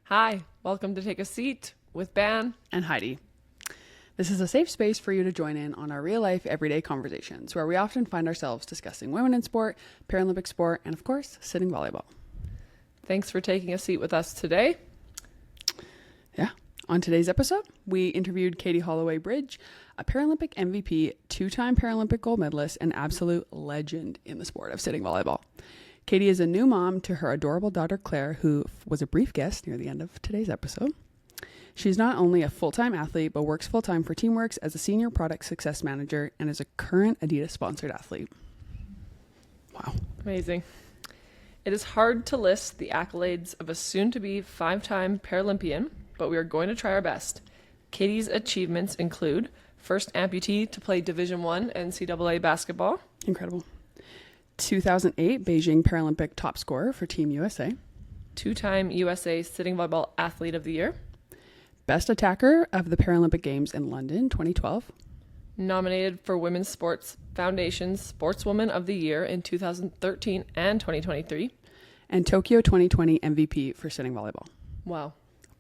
Hi, welcome to Take a Seat with Ban and Heidi. This is a safe space for you to join in on our real-life, everyday conversations where we often find ourselves discussing women in sport, Paralympic sport, and of course, sitting volleyball. Thanks for taking a seat with us today. Yeah. On today's episode, we interviewed Katie Holloway Bridge, a Paralympic MVP, two-time Paralympic gold medalist, and absolute legend in the sport of sitting volleyball. Katie is a new mom to her adorable daughter, Claire, who was a brief guest near the end of today's episode. She's not only a full-time athlete, but works full-time for Teamworks as a senior product success manager and is a current Adidas-sponsored athlete. Wow. Amazing. It is hard to list the accolades of a soon-to-be five-time Paralympian, but we are going to try our best. Katie's achievements include first amputee to play Division I NCAA basketball. Incredible. 2008 Beijing Paralympic top scorer for Team USA. Two-time USA Sitting Volleyball Athlete of the Year. Best attacker of the Paralympic Games in London 2012. Nominated for Women's Sports Foundation's Sportswoman of the Year in 2013 and 2023. And Tokyo 2020 MVP for sitting volleyball. Wow.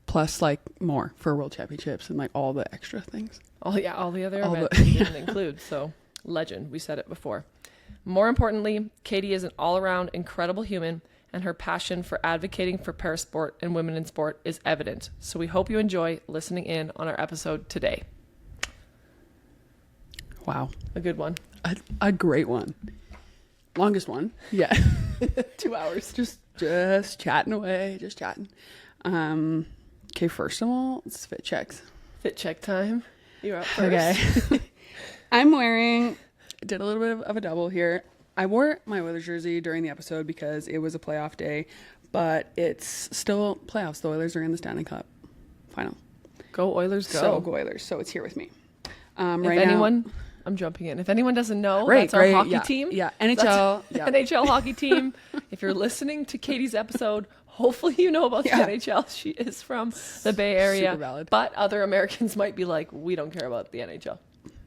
Plus more for World Championships and all the extra things. All the other events we didn't include. So legend, we said it before. More importantly, Katie is an all-around incredible human, and her passion for advocating for parasport and women in sport is evident. So we hope you enjoy listening in on our episode today. Wow. A good one. A great one. Longest one. Yeah. 2 hours. Just chatting away. Just chatting. Okay, first of all, it's fit checks. Fit check time. You're up first. Okay. Did a little bit of a double here. I wore my Oilers jersey during the episode because it was a playoff day, but it's still playoffs. The Oilers are in the Stanley Cup final. Go Oilers, go. So go Oilers. So it's here with me. I'm jumping in. If anyone doesn't know, that's our hockey team. Yeah, NHL. Yeah. NHL hockey team. If you're listening to Katie's episode, hopefully you know about the NHL. She is from the Bay Area. Super valid. But other Americans might be like, we don't care about the NHL.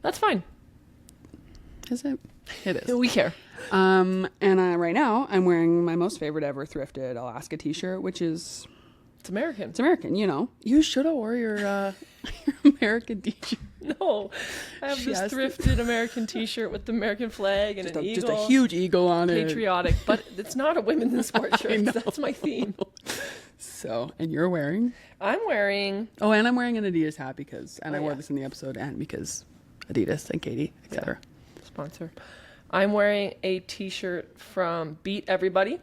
That's fine. Is it? It is. We care. And right now I'm wearing my most favorite ever thrifted Alaska t-shirt, which is... It's American. It's American, you know. You should have wore your American t-shirt. No. I have this thrifted American t-shirt with the American flag and an eagle. Just a huge eagle on it. Patriotic. But it's not a women's in sport shirt. That's my theme. So, and you're wearing? I'm wearing... Oh, and I'm wearing an Adidas hat I wore this in the episode and because Adidas and Katie, etc. Sponsor. I'm wearing a t-shirt from Beat Everybody,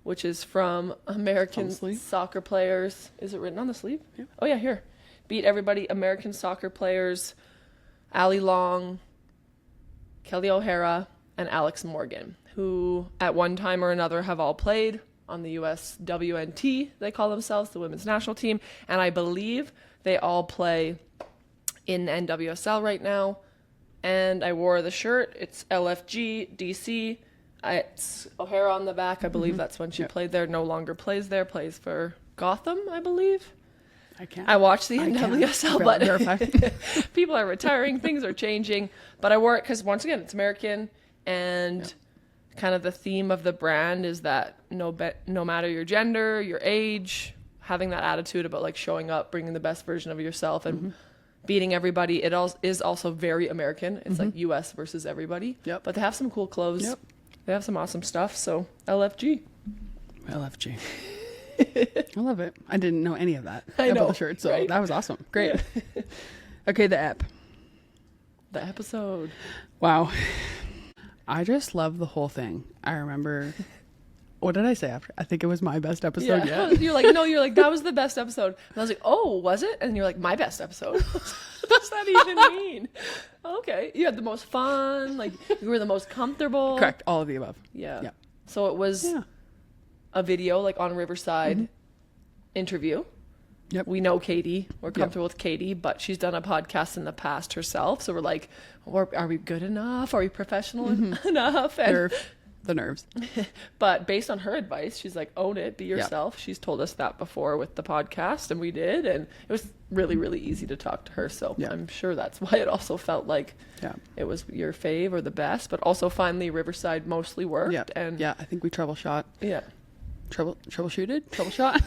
which is from American soccer players. Is it written on the sleeve? Yeah. Oh yeah, here. Beat Everybody, American soccer players, Ali Long, Kelly O'Hara, and Alex Morgan, who at one time or another have all played on the US WNT, they call themselves, the women's national team, and I believe they all play in NWSL right now. And I wore the shirt. It's LFG, DC. It's O'Hara on the back. I believe that's when she played there. No longer plays there. Plays for Gotham, I believe. I watched the NWSL, but people are retiring. Things are changing. But I wore it because, once again, it's American. And kind of the theme of the brand is that no matter your gender, your age, having that attitude about showing up, bringing the best version of yourself, and beating everybody. It is also very American. It's like US versus everybody. Yep. But they have some cool clothes. Yep. They have some awesome stuff. So LFG. LFG. I love it. I didn't know any of that about the shirt, so right? That was awesome. Great. Okay, the ep. The episode. Wow. I just love the whole thing. I remember... What did I say after? I think it was my best episode yet. You're like, that was the best episode. And I was like, oh, was it? And you're like, my best episode. What does that even mean? Okay. You had the most fun. You were the most comfortable. Correct. All of the above. Yeah. So it was a video on Riverside interview. Yep. We know Katie. We're comfortable with Katie, but she's done a podcast in the past herself. So we're like, are we good enough? Are we professional enough? And the nerves. But based on her advice, she's like, own it, be yourself. She's told us that before with the podcast, and we did, and it was really, really easy to talk to her. So I'm sure that's why it also felt like it was your fave or the best, but also finally Riverside mostly worked. And I think we troubleshot. Yeah. Troubleshot.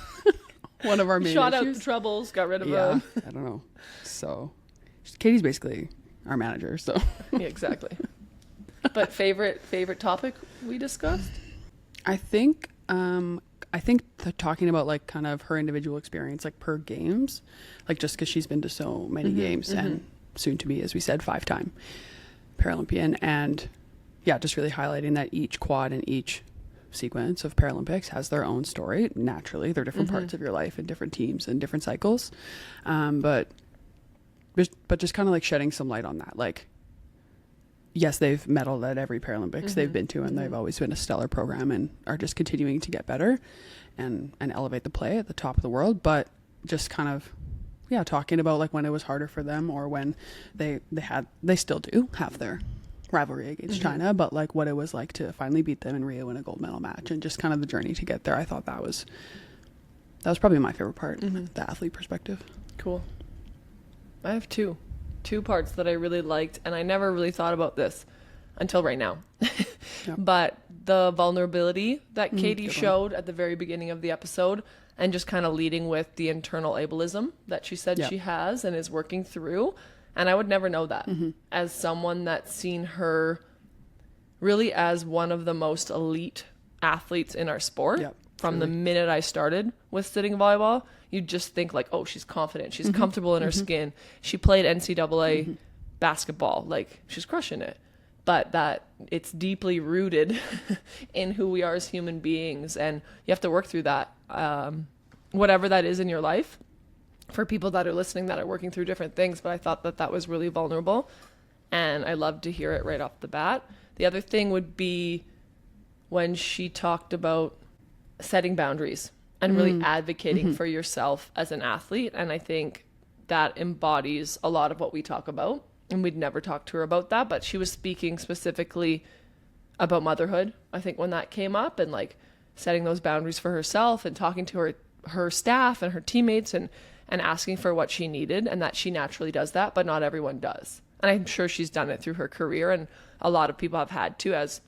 one of our main Shot out issues. the troubles, got rid of Yeah, them. I don't know. So Katie's basically our manager. So Yeah, exactly. But favorite topic we discussed? I think talking about like kind of her individual experience, like per games, like just because she's been to so many games and soon to be, as we said, 5-time Paralympian, and yeah, just really highlighting that each quad and each sequence of Paralympics has their own story. Naturally, they're different parts of your life and different teams and different cycles, but just kind of like shedding some light on that. Like, yes, they've medaled at every Paralympics they've been to, and they've always been a stellar program and are just continuing to get better and elevate the play at the top of the world. But just kind of, yeah, talking about like when it was harder for them, or when they still do have their rivalry against China, but like what it was like to finally beat them in Rio in a gold medal match, and just kind of the journey to get there. I thought that was probably my favorite part, the athlete perspective. Cool. I have two parts that I really liked, and I never really thought about this until right now. Yeah. But the vulnerability that Katie showed at the very beginning of the episode, and just kind of leading with the internal ableism that she said she has and is working through. And I would never know that as someone that's seen her really as one of the most elite athletes in our sport. Yep, From the minute I started with sitting volleyball, you just think like, oh, she's confident. She's comfortable in her skin. She played NCAA basketball. Like, she's crushing it. But that it's deeply rooted in who we are as human beings. And you have to work through that, whatever that is in your life, for people that are listening that are working through different things. But I thought that was really vulnerable. And I loved to hear it right off the bat. The other thing would be when she talked about setting boundaries and really advocating for yourself as an athlete. And I think that embodies a lot of what we talk about. And we'd never talked to her about that, but she was speaking specifically about motherhood, I think, when that came up, and like setting those boundaries for herself and talking to her staff and her teammates and asking for what she needed, and that she naturally does that, but not everyone does. And I'm sure she's done it through her career, and a lot of people have had to as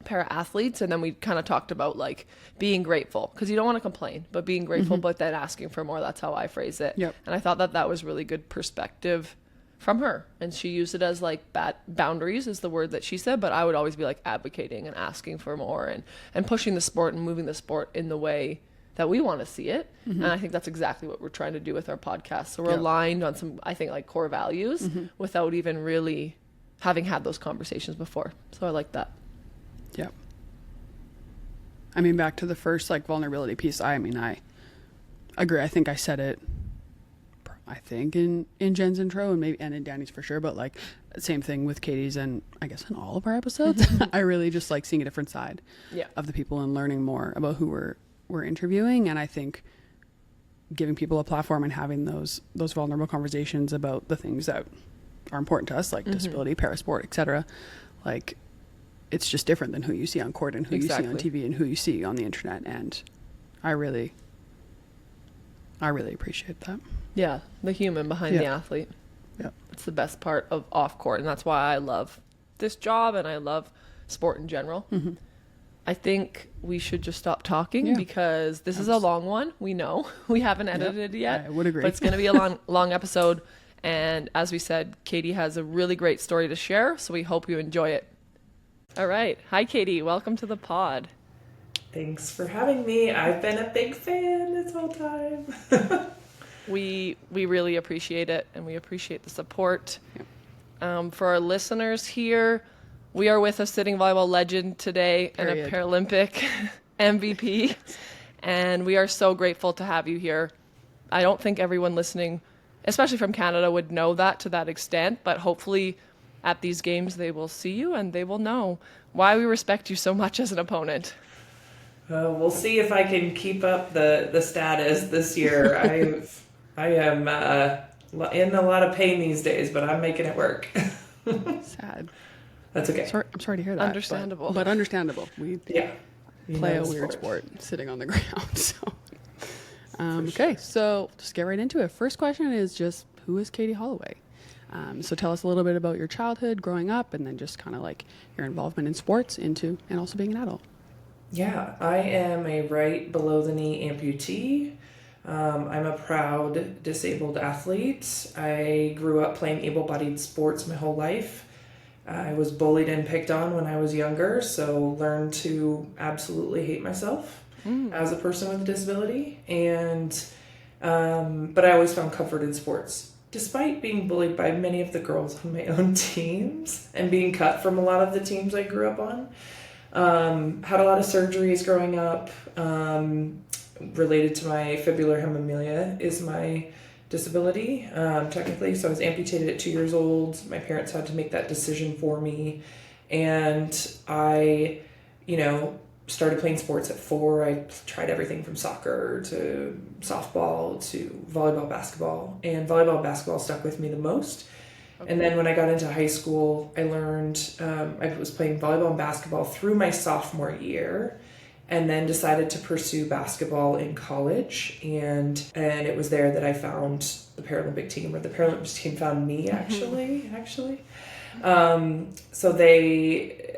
para-athletes. And then we kind of talked about like being grateful, because you don't want to complain, but being grateful, but then asking for more. That's how I phrase it. Yep. And I thought that was really good perspective from her, and she used it as like boundaries is the word that she said, but I would always be like advocating and asking for more and pushing the sport and moving the sport in the way that we want to see it. And I think that's exactly what we're trying to do with our podcast. So we're aligned on some, I think, like core values without even really having had those conversations before. So I like that. Yep. I mean, back to the first like vulnerability piece, I agree. I think I said it, I think in Jen's intro and in Danny's for sure, but like same thing with Katie's, and I guess in all of our episodes. I really just like seeing a different side of the people and learning more about who we're interviewing. And I think giving people a platform and having those vulnerable conversations about the things that are important to us, like disability, parasport, etc. Like, it's just different than who you see on court and who you see on TV and who you see on the internet. And I really appreciate that. Yeah, the human behind the athlete. Yeah, it's the best part of off court, and that's why I love this job and I love sport in general. I think we should just stop talking because this is a long one. We know we haven't edited it yet. I would agree, but it's going to be a long episode. And as we said, Katie has a really great story to share, so we hope you enjoy it. All right, hi Katie, welcome to the pod. Thanks for having me. I've been a big fan this whole time. We really appreciate it, and we appreciate the support. For our listeners here, we are with a sitting volleyball legend today and a Paralympic MVP, and we are so grateful to have you here. I don't think everyone listening, especially from Canada, would know that to that extent, but hopefully at these games they will see you and they will know why we respect you so much as an opponent. We'll see if I can keep up the status this year. I am in a lot of pain these days, but I'm making it work. Sad. That's okay. I'm sorry to hear that. Understandable. But understandable. We play a weird sport sitting on the ground. So, okay, so just get right into it. First question is just, who is Katie Holloway? So tell us a little bit about your childhood, growing up, and then just kind of like your involvement in sports and also being an adult. Yeah, I am a right below the knee amputee. I'm a proud disabled athlete. I grew up playing able-bodied sports my whole life. I was bullied and picked on when I was younger, so learned to absolutely hate myself as a person with a disability. And but I always found comfort in sports, despite being bullied by many of the girls on my own teams and being cut from a lot of the teams I grew up on. Had a lot of surgeries growing up. Related to my fibular hemimelia is my disability, technically. So I was amputated at 2 years old. My parents had to make that decision for me. And I, started playing sports at 4. I tried everything from soccer to softball to volleyball, basketball. And volleyball, basketball stuck with me the most. Okay. And then when I got into high school, I learned, I was playing volleyball and basketball through my sophomore year, and then decided to pursue basketball in college. And it was there that I found the Paralympic team, or the Paralympic team found me, actually. So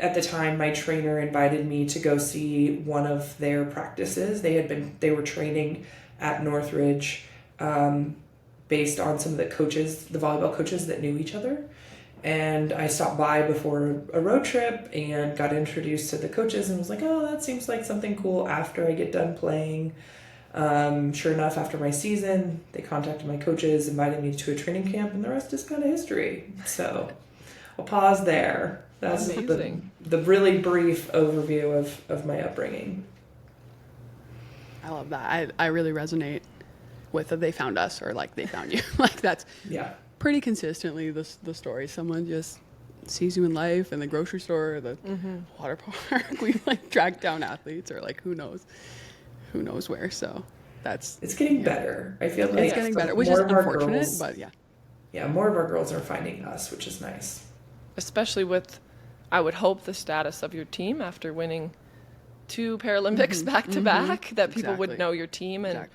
at the time, my trainer invited me to go see one of their practices. They were training at Northridge, based on some of the coaches, the volleyball coaches that knew each other. And I stopped by before a road trip and got introduced to the coaches and was like, oh, that seems like something cool after I get done playing. Sure enough, after my season, they contacted my coaches, invited me to a training camp, and the rest is kind of history. So I'll pause there. That's amazing. The really brief overview of my upbringing. I love that. I really resonate with they found us, or like they found you. Like that's pretty consistently the story. Someone just sees you in life, in the grocery store, or the water park. We like track down athletes, or like who knows where. So it's getting better. I feel like it's getting better, which is unfortunate, but more of our girls are finding us, which is nice. Especially with, I would hope, the status of your team after winning 2 Paralympics back to back, that people would know your team, and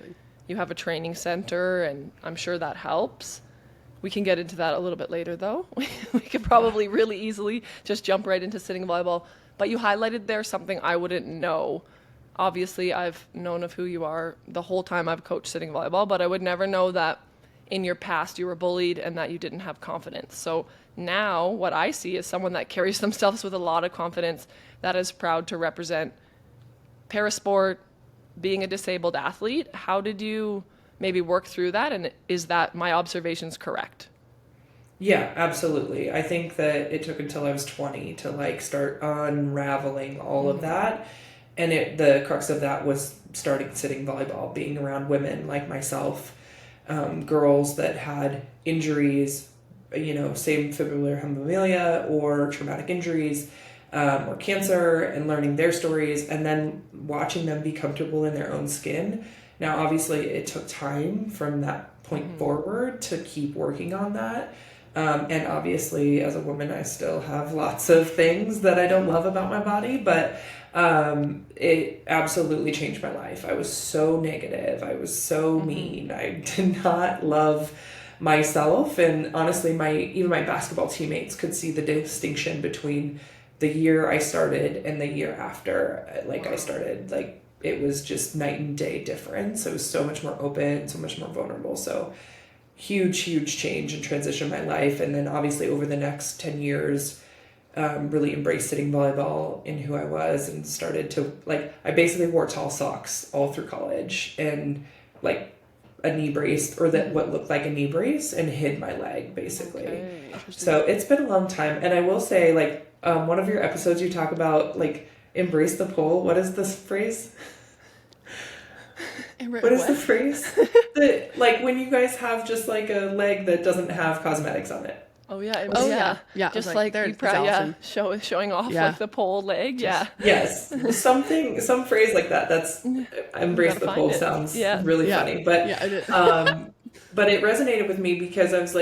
you have a training center, and I'm sure that helps. We can get into that a little bit later, though. We could probably really easily just jump right into sitting volleyball. But you highlighted there something I wouldn't know. Obviously, I've known of who you are the whole time I've coached sitting volleyball, but I would never know that in your past you were bullied and that you didn't have confidence. So now what I see is someone that carries themselves with a lot of confidence, that is proud to represent parasport, being a disabled athlete. How did you maybe work through that, and is that my observations correct? Yeah, absolutely. I think that it took until I was 20 to start unraveling all of that, and the crux of that was starting sitting volleyball, being around women like myself, girls that had injuries, same fibular hemimelia or traumatic injuries, or cancer, and learning their stories, and then watching them be comfortable in their own skin. Now, obviously, it took time from that point forward to keep working on that. And obviously, as a woman, I still have lots of things that I don't love about my body, but it absolutely changed my life. I was so negative. I was so mean. I did not love myself. And honestly, even my basketball teammates could see the distinction between the year I started and the year after. I started, it was just night and day difference. It was so much more open, so much more vulnerable. So huge change and transition in my life. And then obviously over the next 10 years, really embraced sitting volleyball in who I was, and started to, I basically wore tall socks all through college, and a knee brace, or what looked like a knee brace, and hid my leg basically. Okay, so it's been a long time. And I will say, one of your episodes you talk about embrace the pole. What is this phrase? What is the phrase? When you guys have just a leg that doesn't have cosmetics on it. Oh yeah. Yeah. Just showing off the pole leg. Yes. Some phrase like that. That's embrace the pole sounds really funny. But but it resonated with me because I was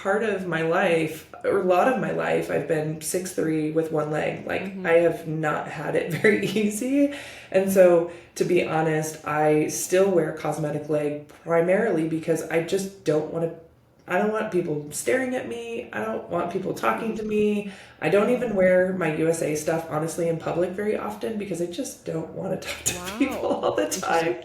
part of my life, or a lot of my life, I've been 6'3" with one leg. I have not had it very easy. And so, to be honest, I still wear cosmetic leg primarily because I just don't want people staring at me. I don't want people talking to me. I don't even wear my USA stuff, honestly, in public very often because I just don't want to talk to people all the time.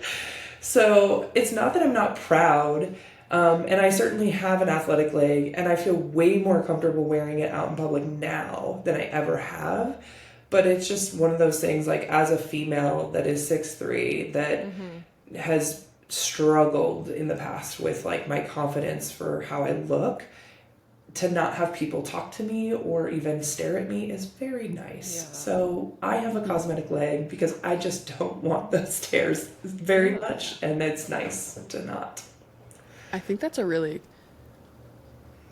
So it's not that I'm not proud. And I certainly have an athletic leg, and I feel way more comfortable wearing it out in public now than I ever have. But it's just one of those things, like, as a female that is 6'3", that has struggled in the past with, like, my confidence for how I look, to not have people talk to me or even stare at me is very nice. Yeah. So I have a cosmetic leg because I just don't want the stares very much, and it's nice to not. I think that's a really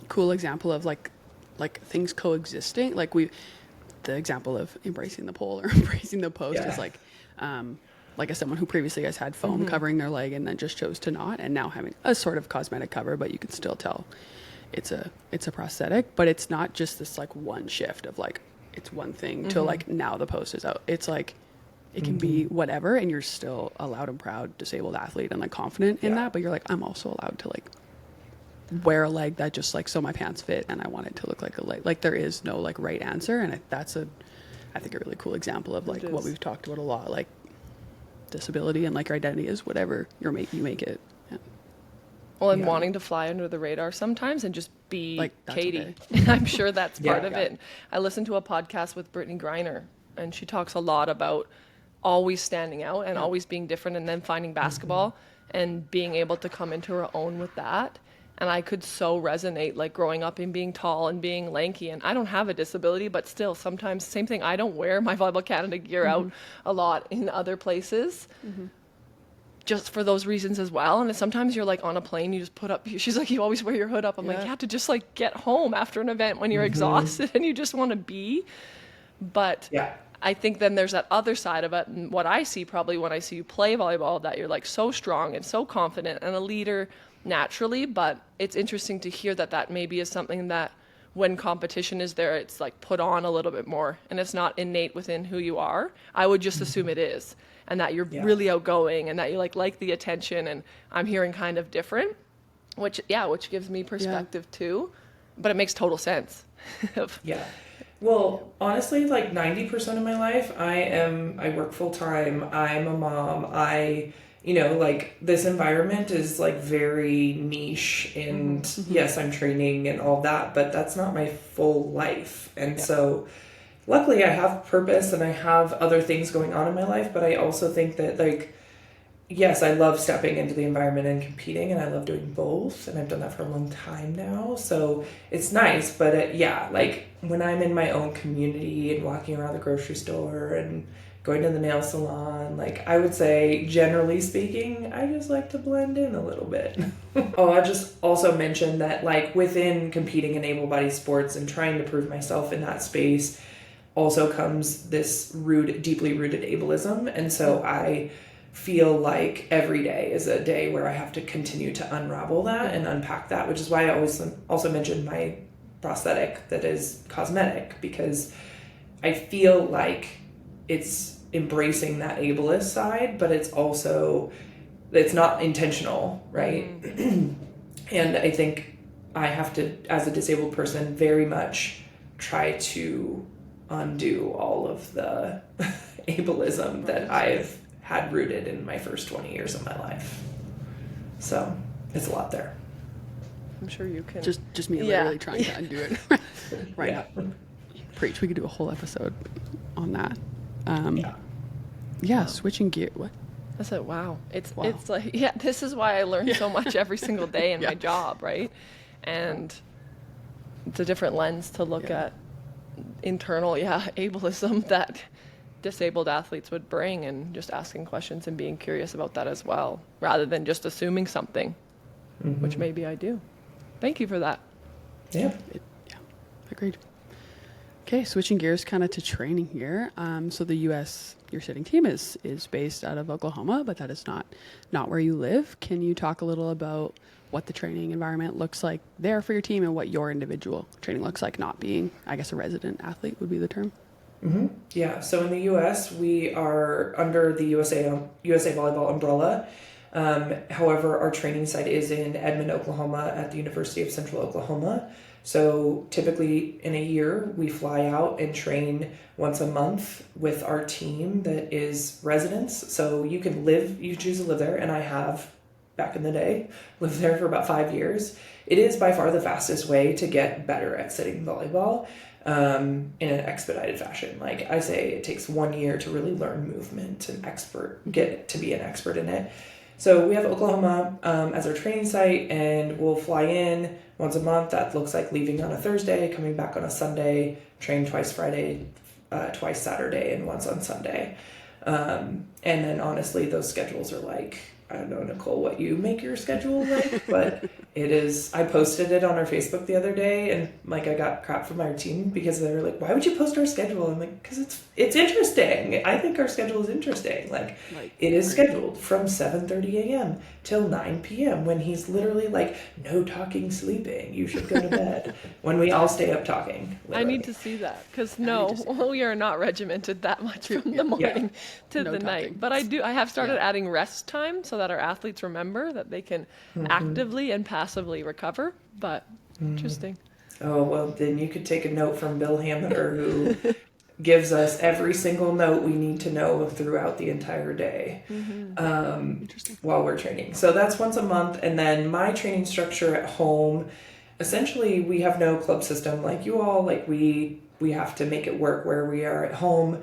cool example of like things coexisting. Like the example of embracing the pole or embracing the post is like as someone who previously has had foam covering their leg and then just chose to not, and now having a sort of cosmetic cover, but you can still tell it's a prosthetic. But it's not just this like one shift of like it's one thing to like now the post is out. It's like it can be whatever, and you're still a loud and proud disabled athlete and like confident in that, but you're like, I'm also allowed to like wear a leg that just like, so my pants fit and I want it to look like a leg. Like there is no like right answer. And that's I think a really cool example of like what we've talked about a lot, like disability and like your identity is whatever you make it. Yeah. Well, and wanting to fly under the radar sometimes and just be like Katie. Okay. I'm sure that's part of it. I listened to a podcast with Brittany Griner, and she talks a lot about always standing out and always being different, and then finding basketball and being able to come into her own with that. And I could so resonate, like growing up and being tall and being lanky, and I don't have a disability, but still sometimes same thing. I don't wear my Volleyball Canada gear out a lot in other places just for those reasons as well. And sometimes you're like on a plane, you just put up, she's like, you always wear your hood up. I'm like, you have to just like get home after an event when you're exhausted and you just want to be. But I think then there's that other side of it, and what I see probably when I see you play volleyball, that you're like so strong and so confident and a leader naturally. But it's interesting to hear that maybe is something that when competition is there, it's like put on a little bit more, and it's not innate within who you are. I would just assume it is, and that you're really outgoing and that you like the attention. And I'm hearing kind of different, which gives me perspective too, but it makes total sense. Well, honestly, like 90% of my life, I work full time. I'm a mom. Like this environment is like very niche, and yes, I'm training and all that, but that's not my full life. And so luckily I have purpose and I have other things going on in my life, but I also think that like, yes, I love stepping into the environment and competing, and I love doing both, and I've done that for a long time now. So it's nice, but like when I'm in my own community and walking around the grocery store and going to the nail salon, like I would say, generally speaking, I just like to blend in a little bit. I'll just also mention that like within competing in able-bodied sports and trying to prove myself in that space also comes this deeply rooted ableism. And so I feel like every day is a day where I have to continue to unravel that and unpack that, which is why I always also mentioned my prosthetic that is cosmetic, because I feel like it's embracing that ableist side, but it's not intentional, right? And I think I have to, as a disabled person, very much try to undo all of the ableism that I've had rooted in my first 20 years of my life. So it's a lot there. I'm sure you can. Just me literally trying to undo it. Right. Yeah. Preach. We could do a whole episode on that. Switching gear. What? I said, wow. It's like, this is why I learn so much every single day in my job, right? And it's a different lens to look at internal, ableism that disabled athletes would bring, and just asking questions and being curious about that as well, rather than just assuming something, which maybe I do. Thank you for that. Yeah. Agreed. Okay, switching gears kind of to training here. So the U.S., your sitting team is based out of Oklahoma, but that is not where you live. Can you talk a little about what the training environment looks like there for your team, and what your individual training looks like, not being, I guess, a resident athlete would be the term? Yeah, so in the U.S., we are under the USA Volleyball umbrella. However, our training site is in Edmond, Oklahoma at the University of Central Oklahoma. So typically in a year, we fly out and train once a month with our team that is residents. So you choose to live there, and I have, back in the day, lived there for about 5 years. It is by far the fastest way to get better at sitting volleyball in an expedited fashion. Like I say, it takes 1 year to really learn movement and get to be an expert in it. So we have Oklahoma as our training site, and we'll fly in once a month. That looks like leaving on a Thursday, coming back on a Sunday, train twice Friday, twice Saturday, and once on Sunday. And then honestly, those schedules are like, I don't know, Nicole, what you make your schedule like, but it is, I posted it on our Facebook the other day, and like I got crap from our team because they were like, why would you post our schedule? I'm like, because it's interesting. I think our schedule is interesting. Like it is scheduled from 7:30 a.m. till 9 p.m. when he's literally like, no talking, sleeping. You should go to bed. When we all stay up talking. Literally. I need to see that, because we are not regimented that much from the morning to the night. But I have started adding rest time so that our athletes remember that they can actively and passively recover. But interesting. Oh, well, then you could take a note from Bill Hammeter, who gives us every single note we need to know throughout the entire day while we're training. So that's once a month. And then my training structure at home, essentially we have no club system like you all. Like we have to make it work where we are at home.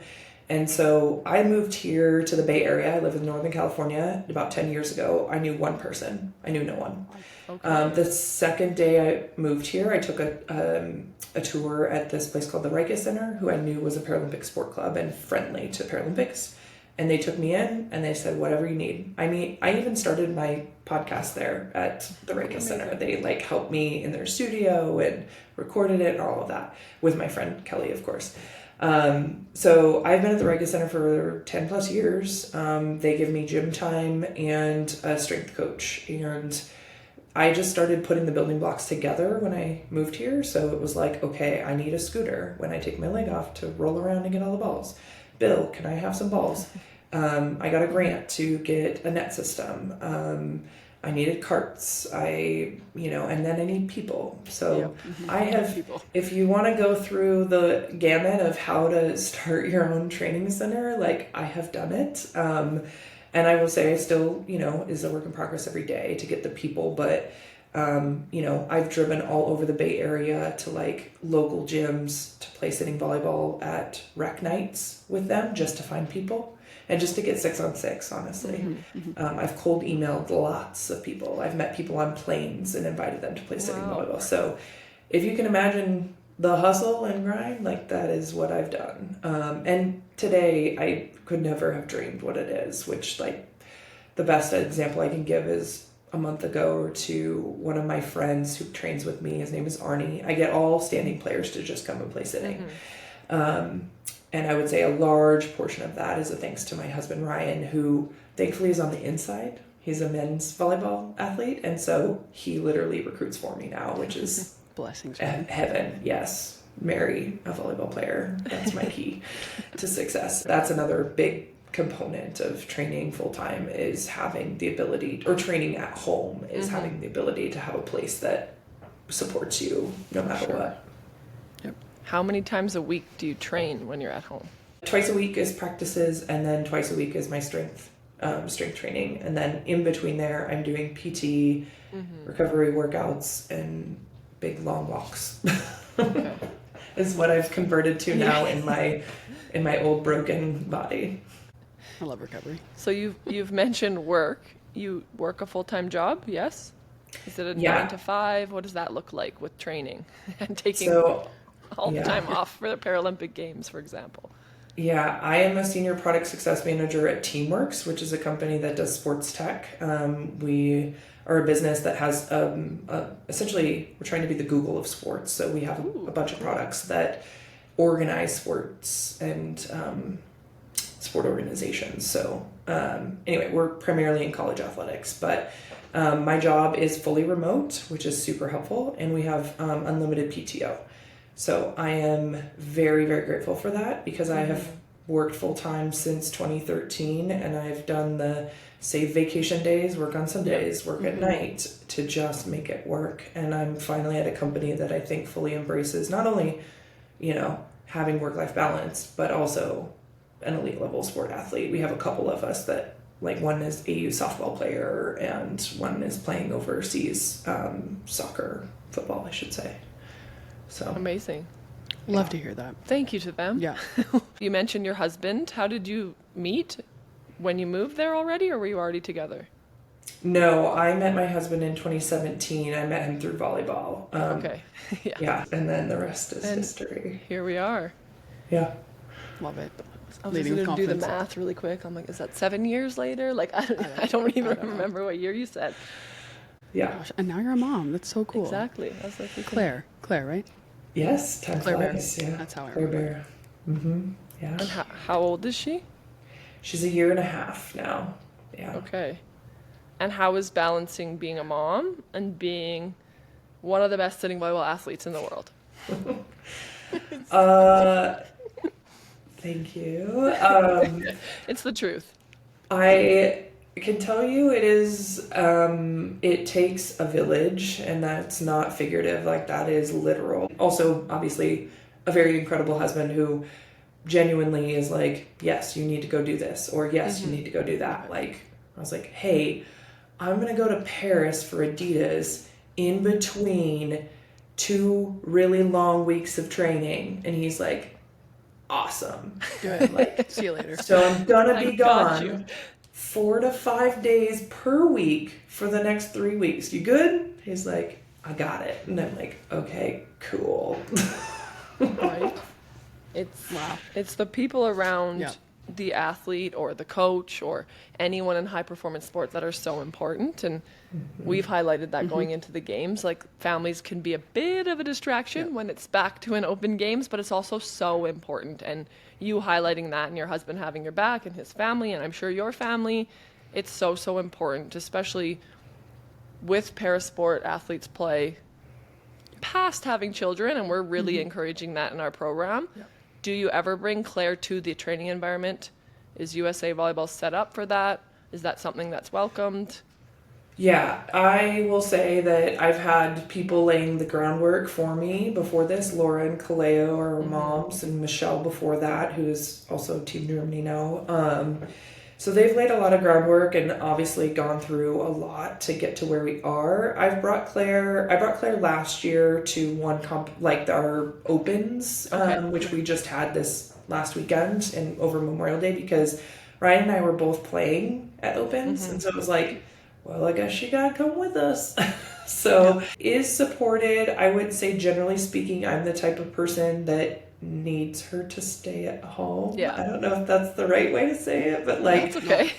And so I moved here to the Bay Area. I live in Northern California about 10 years ago. I knew one person. I knew no one. Okay. The second day I moved here, I took a tour at this place called the Rikes Center, who I knew was a Paralympic sport club and friendly to Paralympics. And they took me in and they said, whatever you need. I mean, I even started my podcast there at the Rikes Center. They like helped me in their studio and recorded it and all of that with my friend Kelly, of course. So I've been at the Rikes Center for 10 plus years. They give me gym time and a strength coach, and I just started putting the building blocks together when I moved here. So it was like, okay, I need a scooter when I take my leg off to roll around and get all the balls. Bill, can I have some balls? I got a grant to get a net system. I needed carts, and then I need people. So I have, people. If you want to go through the gamut of how to start your own training center, like I have done it. And I will say I still, is a work in progress every day to get the people, but, I've driven all over the Bay Area to like local gyms to play sitting volleyball at rec nights with them just to find people. And just to get 6-on-6, honestly. I've cold emailed lots of people. I've met people on planes and invited them to play sitting volleyball. So if you can imagine the hustle and grind, like that is what I've done. And today I could never have dreamed what it is, which like the best example I can give is a month ago or two, one of my friends who trains with me, his name is Arnie. I get all standing players to just come and play sitting. And I would say a large portion of that is a thanks to my husband, Ryan, who thankfully is on the inside. He's a men's volleyball athlete. And so he literally recruits for me now, which is blessings. Heaven. Yes. Marry a volleyball player. That's my key to success. That's another big component of training full time is having the ability, or training at home is having the ability to have a place that supports you no matter what. How many times a week do you train when you're at home? Twice a week is practices, and then twice a week is my strength training. And then in between there, I'm doing PT, recovery workouts, and big long walks. Okay. Is what I've converted to now in my old broken body. I love recovery. So you've mentioned work. You work a full-time job, yes? Is it a 9 to 5? What does that look like with training and taking all the time off for the Paralympic Games, for example? Yeah, I am a senior product success manager at Teamworks, which is a company that does sports tech. We are a business that has essentially, we're trying to be the Google of sports. So we have a bunch of products that organize sports and sport organizations. So anyway, we're primarily in college athletics, but my job is fully remote, which is super helpful, and we have unlimited PTO. So I am very, very grateful for that because I have worked full time since 2013, and I've done the save vacation days, work on Sundays, work at night to just make it work. And I'm finally at a company that I think fully embraces not only, you know, having work-life balance, but also an elite level sport athlete. We have a couple of us that, like, one is AU softball player and one is playing overseas soccer, football, I should say. So Amazing. Love to hear that. Thank you to them. Yeah. You mentioned your husband. How did you meet? When you moved there already, or were you already together? No, I met my husband in 2017. I met him through volleyball. Okay. Yeah, and then the rest is history. Here we are. Yeah. Love it. I was Leading just with going to do the confidence. math really quick. I'm like, is that 7 years later? Like, I don't even remember what year you said. Yeah. Gosh, and now you're a mom. That's so cool. Exactly. I was like, Claire, right? Yes, time Claire Bear. flies. Yeah. That's how I Claire remember. Bear. Yeah. And how old is she? She's a year and a half now. Yeah. Okay. And how is balancing being a mom and being one of the best sitting volleyball athletes in the world? Thank you. It's the truth. I can tell you it is, it takes a village, and that's not figurative, like that is literal. Also, obviously, a very incredible husband who genuinely is like, yes, you need to go do this, or yes, you need to go do that. Like, I was like, hey, I'm going to go to Paris for Adidas in between 2 really long weeks of training. And he's like, awesome. Good. Like, See you later. so I'm going to be got you. gone 4 to 5 days per week for the next 3 weeks. You good? He's like, I got it. And I'm like, okay, cool. Right? It's the people around the athlete or the coach or anyone in high performance sports that are so important, and we've highlighted that going into the games. Like, families can be a bit of a distraction when it's back to an open games, but it's also so important. And you highlighting that, and your husband having your back, and his family, and I'm sure your family, it's so important, especially with parasport athletes play past having children, and we're really encouraging that in our program. Do you ever bring Claire to the training environment? Is USA Volleyball set up for that? Is that something that's welcomed? Yeah, I will say that I've had people laying the groundwork for me before this. Laura and Kaleo are our moms, and Michelle before that, who is also Team Germany now. So they've laid a lot of groundwork and obviously gone through a lot to get to where we are. I brought Claire last year to one like our opens, which we just had this last weekend and over Memorial Day, because Ryan and I were both playing at opens. And so it was like, well, I guess she gotta come with us. So is supported. I would say, generally speaking, I'm the type of person that needs her to stay at home. I don't know if that's the right way to say it, but like, That's okay.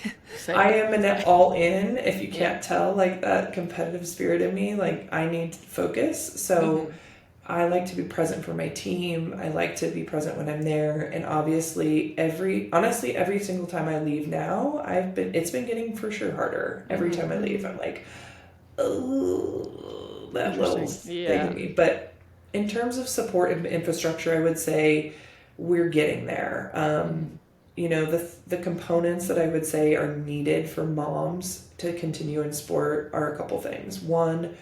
I am an all in, if you can't tell, like that competitive spirit in me, like I need focus. So I like to be present for my team. I like to be present when I'm there. And obviously every single time I leave now, it's been getting for sure harder. Every time I leave, I'm like, oh, that little thing in me. But in terms of support and infrastructure, I would say we're getting there. You know, the components that I would say are needed for moms to continue in sport are a couple things. One,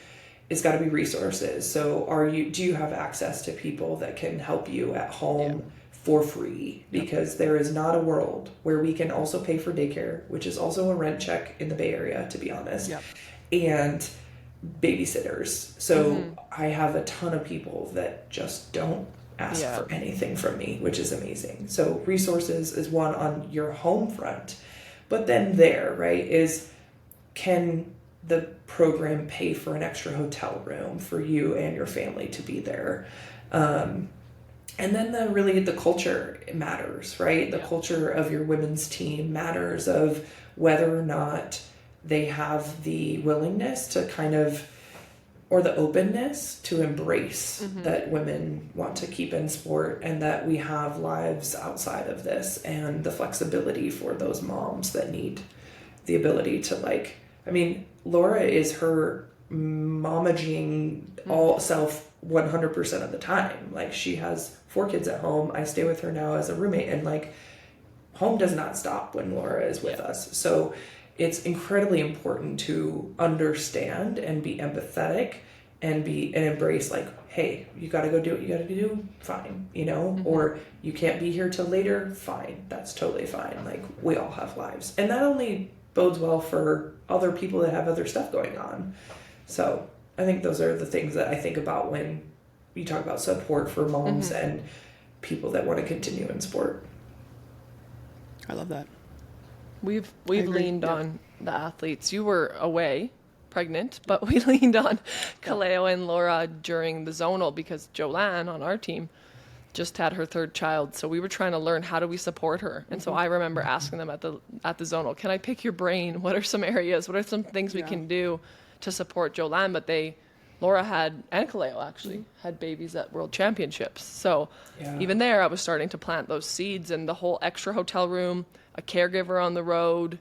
it's got to be resources. So do you have access to people that can help you at home for free? Because there is not a world where we can also pay for daycare, which is also a rent check in the Bay Area, to be honest. And babysitters. So I have a ton of people that just don't ask for anything from me, which is amazing. So resources is one on your home front. But then can the program pay for an extra hotel room for you and your family to be there? And then the culture matters, right? The culture of your women's team matters, of whether or not they have the willingness to or the openness to embrace that women want to keep in sport, and that we have lives outside of this, and the flexibility for those moms that need the ability to Laura is her momaging all self 100% of the time. Like, she has 4 kids at home. I stay with her now as a roommate, and home does not stop when Laura is with us. So it's incredibly important to understand and be empathetic and embrace, like, hey, you got to go do what you got to do, fine, you know, or you can't be here till later, fine, that's totally fine. Like, we all have lives, and that only bodes well for other people that have other stuff going on. So I think those are the things that I think about when you talk about support for moms and people that want to continue in sport. I love that. We've leaned on the athletes. You were away, pregnant, but we leaned on Kaleo and Laura during the zonal because Jolanne on our team just had her third child. So we were trying to learn, how do we support her? And so I remember asking them at the zonal, can I pick your brain? What are some areas? What are some things we can do to support Jolanne? But Laura and Kaleo actually had babies at World Championships. So even there, I was starting to plant those seeds, and the whole extra hotel room, a caregiver on the road.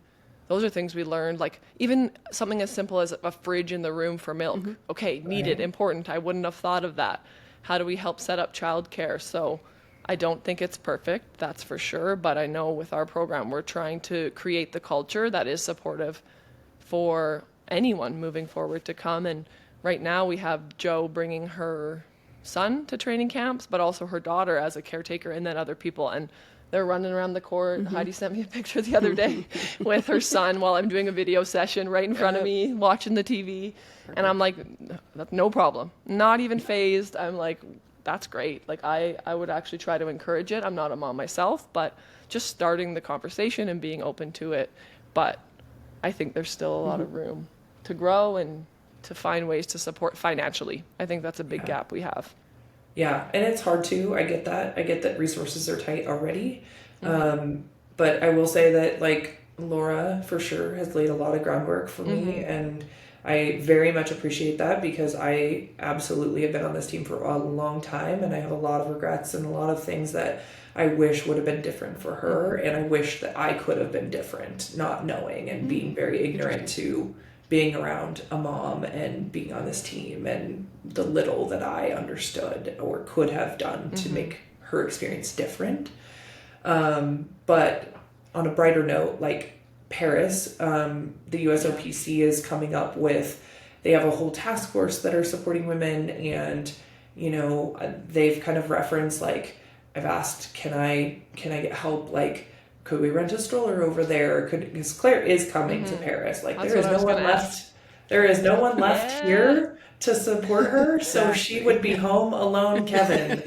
Those are things we learned, like even something as simple as a fridge in the room for milk. Okay, needed, important. I wouldn't have thought of that. How do we help set up childcare? So I don't think it's perfect, that's for sure. But I know with our program, we're trying to create the culture that is supportive for anyone moving forward to come. And right now we have Jo bringing her son to training camps, but also her daughter as a caretaker, and then other people. And they're running around the court. Heidi sent me a picture the other day with her son while I'm doing a video session right in front of me, watching the TV. And I'm like, no problem. Not even phased. I'm like, that's great. Like, I would actually try to encourage it. I'm not a mom myself, but just starting the conversation and being open to it. But I think there's still a lot of room to grow and to find ways to support financially. I think that's a big gap we have. Yeah, and it's hard too. I get that. I get that resources are tight already. But I will say that, like, Laura for sure has laid a lot of groundwork for me, and I very much appreciate that, because I absolutely have been on this team for a long time, and I have a lot of regrets and a lot of things that I wish would have been different for her, and I wish that I could have been different, not knowing and being very ignorant to being around a mom and being on this team, and the little that I understood or could have done to make her experience different. But on a brighter note, like Paris, the USOPC is coming up with, they have a whole task force that are supporting women, and, you know, they've kind of referenced, like, I've asked, can I get help? Like, could we rent a stroller over there? Because Claire is coming to Paris. Like, there is no one left. There is no one left here to support her. So she would be home alone, Kevin,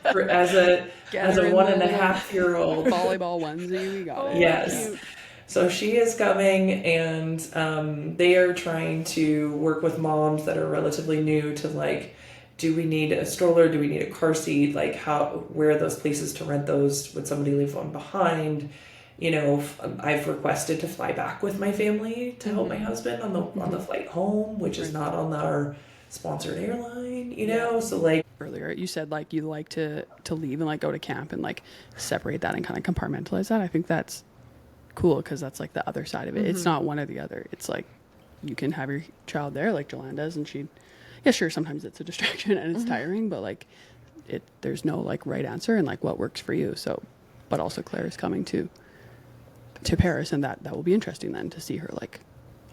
as a 1.5-year-old. Volleyball onesie, we got it. Yes. So she is coming, and they are trying to work with moms that are relatively new to, like, do we need a stroller? Do we need a car seat? Like, where are those places to rent those? Would somebody leave one behind? You know, I've requested to fly back with my family to help my husband on the flight home, which is not on our sponsored airline, you know? So, like, earlier you said, like, you like to leave and, like, go to camp and, like, separate that and kind of compartmentalize that. I think that's cool, because that's, like, the other side of it. It's not one or the other. It's like, you can have your child there like Jolanne does, and sure, sometimes it's a distraction and it's tiring, but, like, there's no, like, right answer, and, like, what works for you. So, but also Claire is coming to Paris, and that will be interesting then to see her, like,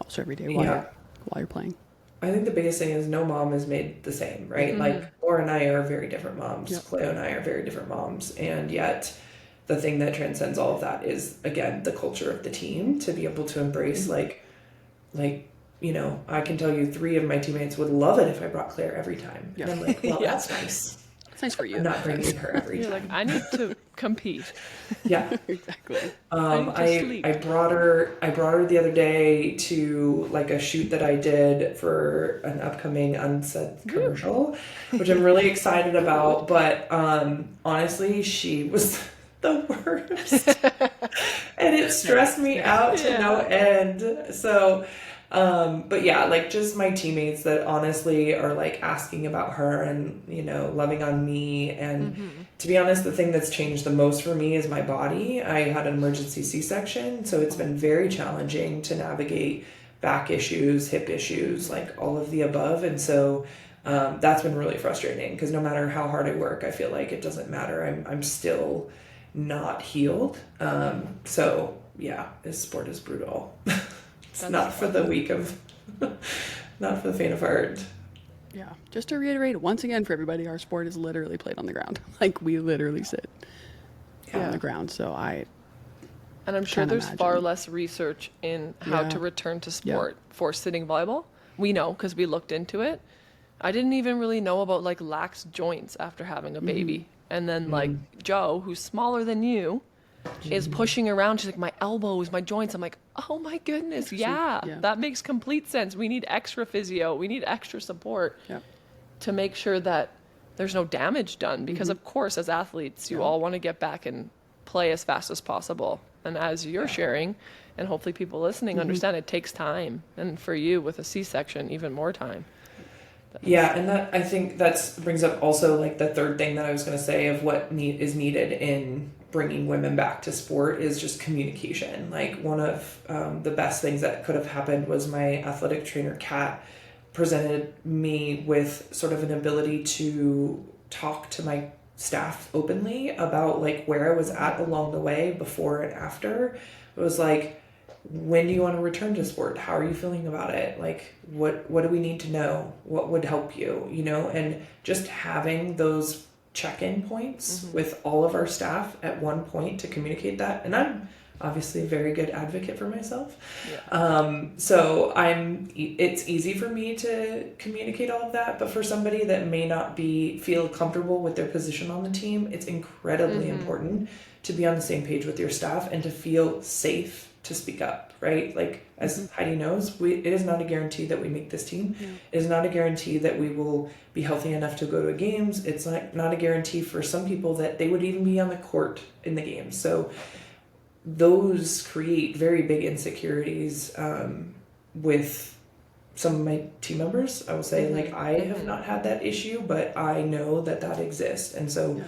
also every day while you're playing. I think the biggest thing is no mom is made the same, right? Like, Laura and I are very different moms. Yep. Cleo and I are very different moms, and yet the thing that transcends all of that is, again, the culture of the team, to be able to embrace, like, you know, I can tell you 3 of my teammates would love it if I brought Claire every time. Yep. And I'm like, well, that's nice. It's nice for you. I'm not bringing her every time. Like, I need to compete. Yeah. Exactly. I brought her the other day to, like, a shoot that I did for an upcoming unsaid commercial, which I'm really excited about. But honestly, she was the worst. And it stressed me out to no end. So but yeah, like, just my teammates that honestly are, like, asking about her and, you know, loving on me. And to be honest, the thing that's changed the most for me is my body. I had an emergency C-section, so it's been very challenging to navigate back issues, hip issues, like, all of the above. And so that's been really frustrating, because no matter how hard I work, I feel like it doesn't matter. I'm still not healed. So yeah, this sport is brutal. It's not for the weak of, not for the faint of heart. Yeah. Just to reiterate once again for everybody, our sport is literally played on the ground. Like we literally sit on the ground. So and I'm sure there's imagine. far less research in how to return to sport for sitting volleyball. We know because we looked into it. I didn't even really know about like lax joints after having a baby. And then like Joe, who's smaller than you, is pushing around. She's like, my elbows, my joints. I'm like, oh my goodness. Yeah, that makes complete sense. We need extra physio. We need extra support to make sure that there's no damage done. Because of course, as athletes, you all want to get back and play as fast as possible. And as you're sharing, and hopefully people listening understand, it takes time. And for you with a C-section, even more time. Yeah, and that I think that brings up also like the third thing that I was going to say of what is needed in bringing women back to sport is just communication. Like one of the best things that could have happened was my athletic trainer, Kat, presented me with sort of an ability to talk to my staff openly about like where I was at along the way, before and after. It was like, when do you want to return to sport? How are you feeling about it? Like, what do we need to know? What would help you, you know? And just having those check-in points with all of our staff at one point to communicate that. And I'm obviously a very good advocate for myself. So it's easy for me to communicate all of that, but for somebody that may not feel comfortable with their position on the team, it's incredibly important to be on the same page with your staff and to feel safe to speak up, right? Like, as Heidi knows, it is not a guarantee that we make this team. It is not a guarantee that we will be healthy enough to go to games. It's not a guarantee for some people that they would even be on the court in the games. So those create very big insecurities with some of my team members. I will say, like, I have not had that issue, but I know that exists. And so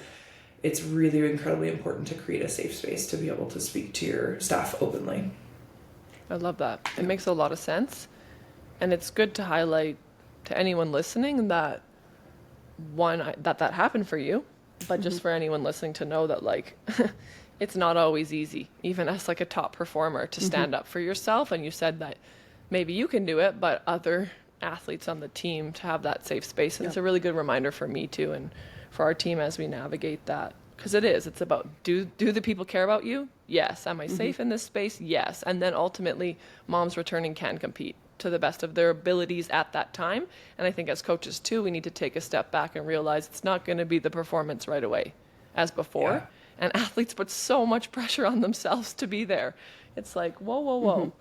it's really incredibly important to create a safe space to be able to speak to your staff openly. I love that. It makes a lot of sense. And it's good to highlight to anyone listening that that happened for you, but just for anyone listening to know that, like, it's not always easy, even as like a top performer, to stand up for yourself. And you said that maybe you can do it, but other athletes on the team to have that safe space. And it's a really good reminder for me too, and for our team as we navigate that. Because it's about, do the people care about you? Yes. Am I safe in this space? Yes. And then ultimately, moms returning can compete to the best of their abilities at that time. And I think as coaches too, we need to take a step back and realize it's not going to be the performance right away as before. Yeah. And athletes put so much pressure on themselves to be there. It's like, whoa.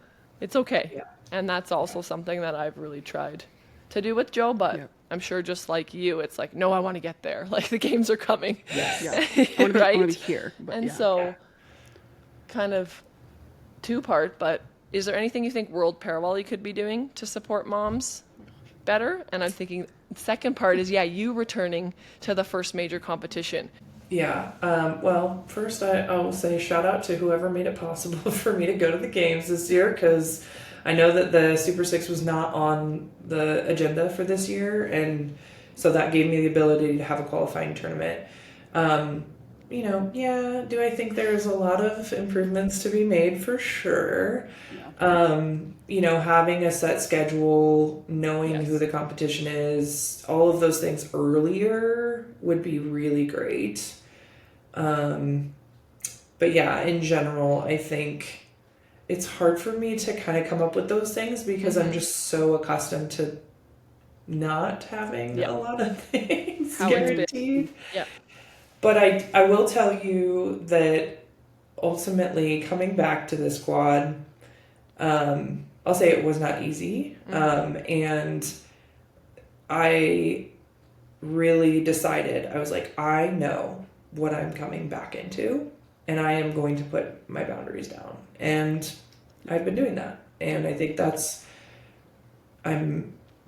It's okay. Yeah. And that's also something that I've really tried to do with Joe, but I'm sure just like you, it's like, no, I want to get there. Like, the games are coming. Yes. I want to be here. And so kind of two-part, but is there anything you think World Paravolley could be doing to support moms better? And I'm thinking second part is, you returning to the first major competition. Yeah. Well, first I will say shout out to whoever made it possible for me to go to the games this year, because I know that the Super 6 was not on the agenda for this year, and so that gave me the ability to have a qualifying tournament. Do I think there's a lot of improvements to be made? For sure. Yeah. Having a set schedule, knowing who the competition is, all of those things earlier would be really great. But yeah, in general, I think it's hard for me to kind of come up with those things because I'm just so accustomed to not having a lot of things guaranteed. Yeah. But I will tell you that ultimately coming back to the squad, I'll say it was not easy. And I really decided, I was like, I know what I'm coming back into, and I am going to put my boundaries down. And I've been doing that. And I think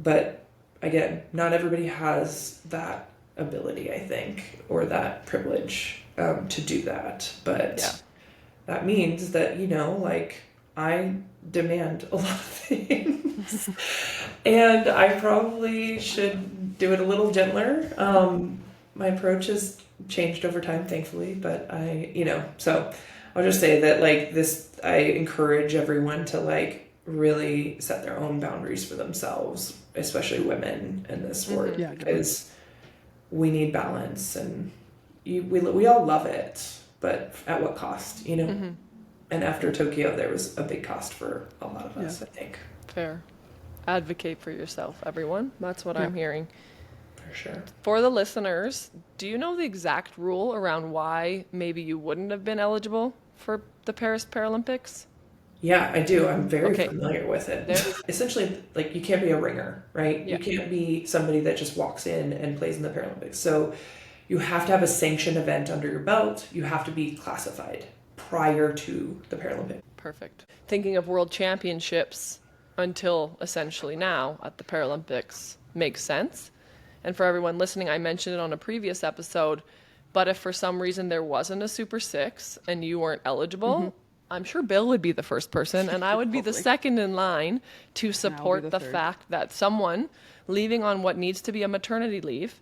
but again, not everybody has that ability, I think, or that privilege to do that. But that means that, I demand a lot of things. And I probably should do it a little gentler. My approach is changed over time, thankfully, but so I'll just say that like this, I encourage everyone to like really set their own boundaries for themselves, especially women in this sport, Yeah, because we need balance, and we all love it, but at what cost, And after Tokyo, there was a big cost for a lot of us, I think. Fair. Advocate for yourself, everyone. That's what I'm hearing. For sure. For the listeners, do you know the exact rule around why maybe you wouldn't have been eligible for the Paris Paralympics? Yeah, I do. I'm very familiar with it. Essentially, like, you can't be a ringer, right? Yeah. You can't be somebody that just walks in and plays in the Paralympics. So you have to have a sanctioned event under your belt. You have to be classified prior to the Paralympics. Perfect. Thinking of world championships until essentially now at the Paralympics makes sense. And for everyone listening, I mentioned it on a previous episode, but if for some reason there wasn't a Super 6 and you weren't eligible, I'm sure Bill would be the first person and I would be the second in line to support the fact that someone leaving on what needs to be a maternity leave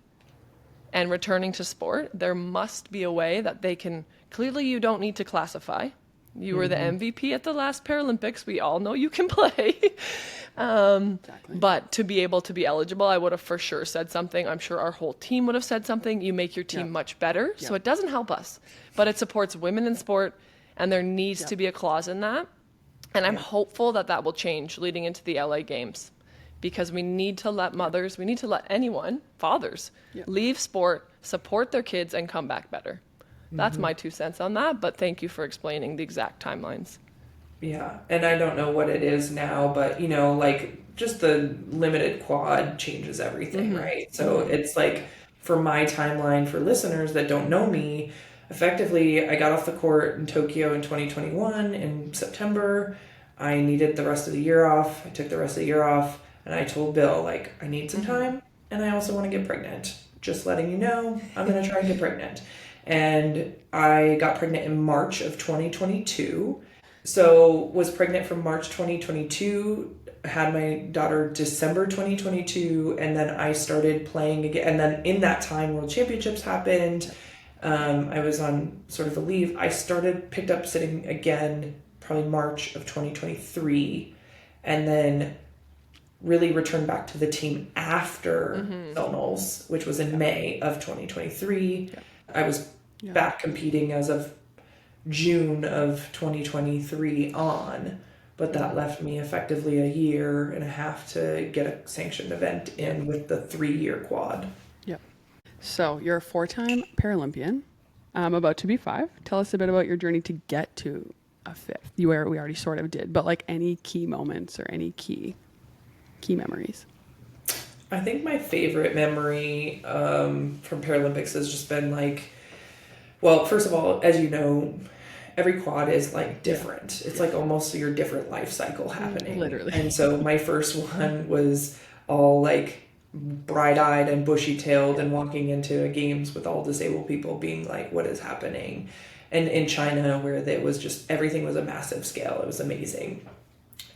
and returning to sport, there must be a way that they can, clearly you don't need to classify. You were the MVP at the last Paralympics. We all know you can play. But to be able to be eligible, I would have for sure said something. I'm sure our whole team would have said something. You make your team much better. So it doesn't help us, but it supports women in sport, and there needs to be a clause in that. And I'm hopeful that that will change leading into the LA Games, because we need to let mothers, we need to let anyone, fathers, leave sport, support their kids, and come back better. That's my 2 cents on that, but thank you for explaining the exact timelines. Yeah, and I don't know what it is now, but like just the limited quad changes everything, right? So it's like, for my timeline, for listeners that don't know me, effectively I got off the court in Tokyo in 2021 in September. I needed the rest of the year off. I took the rest of the year off, and I told Bill, like, I need some time, and I also want to get pregnant. Just letting you know, I'm going to try and get pregnant. And I got pregnant in March of 2022. So was pregnant from March 2022, had my daughter December 2022, and then I started playing again. And then in that time, World Championships happened. I was on sort of a leave. I picked up sitting again, probably March of 2023, and then really returned back to the team after zonals, which was in May of 2023. I was back competing as of June of 2023 on, but that left me effectively a year and a half to get a sanctioned event in with the 3-year quad. Yep. So you're a 4-time Paralympian, about to be 5. Tell us a bit about your journey to get to a 5th. We already sort of did, but like any key moments or any key memories. I think my favorite memory from Paralympics has just been like, well, first of all, as you know, every quad is like different. It's like almost your different life cycle happening. Literally. And so my first one was all like bright-eyed and bushy-tailed and walking into games with all disabled people being like, what is happening? And in China, where it was just, everything was a massive scale. It was amazing.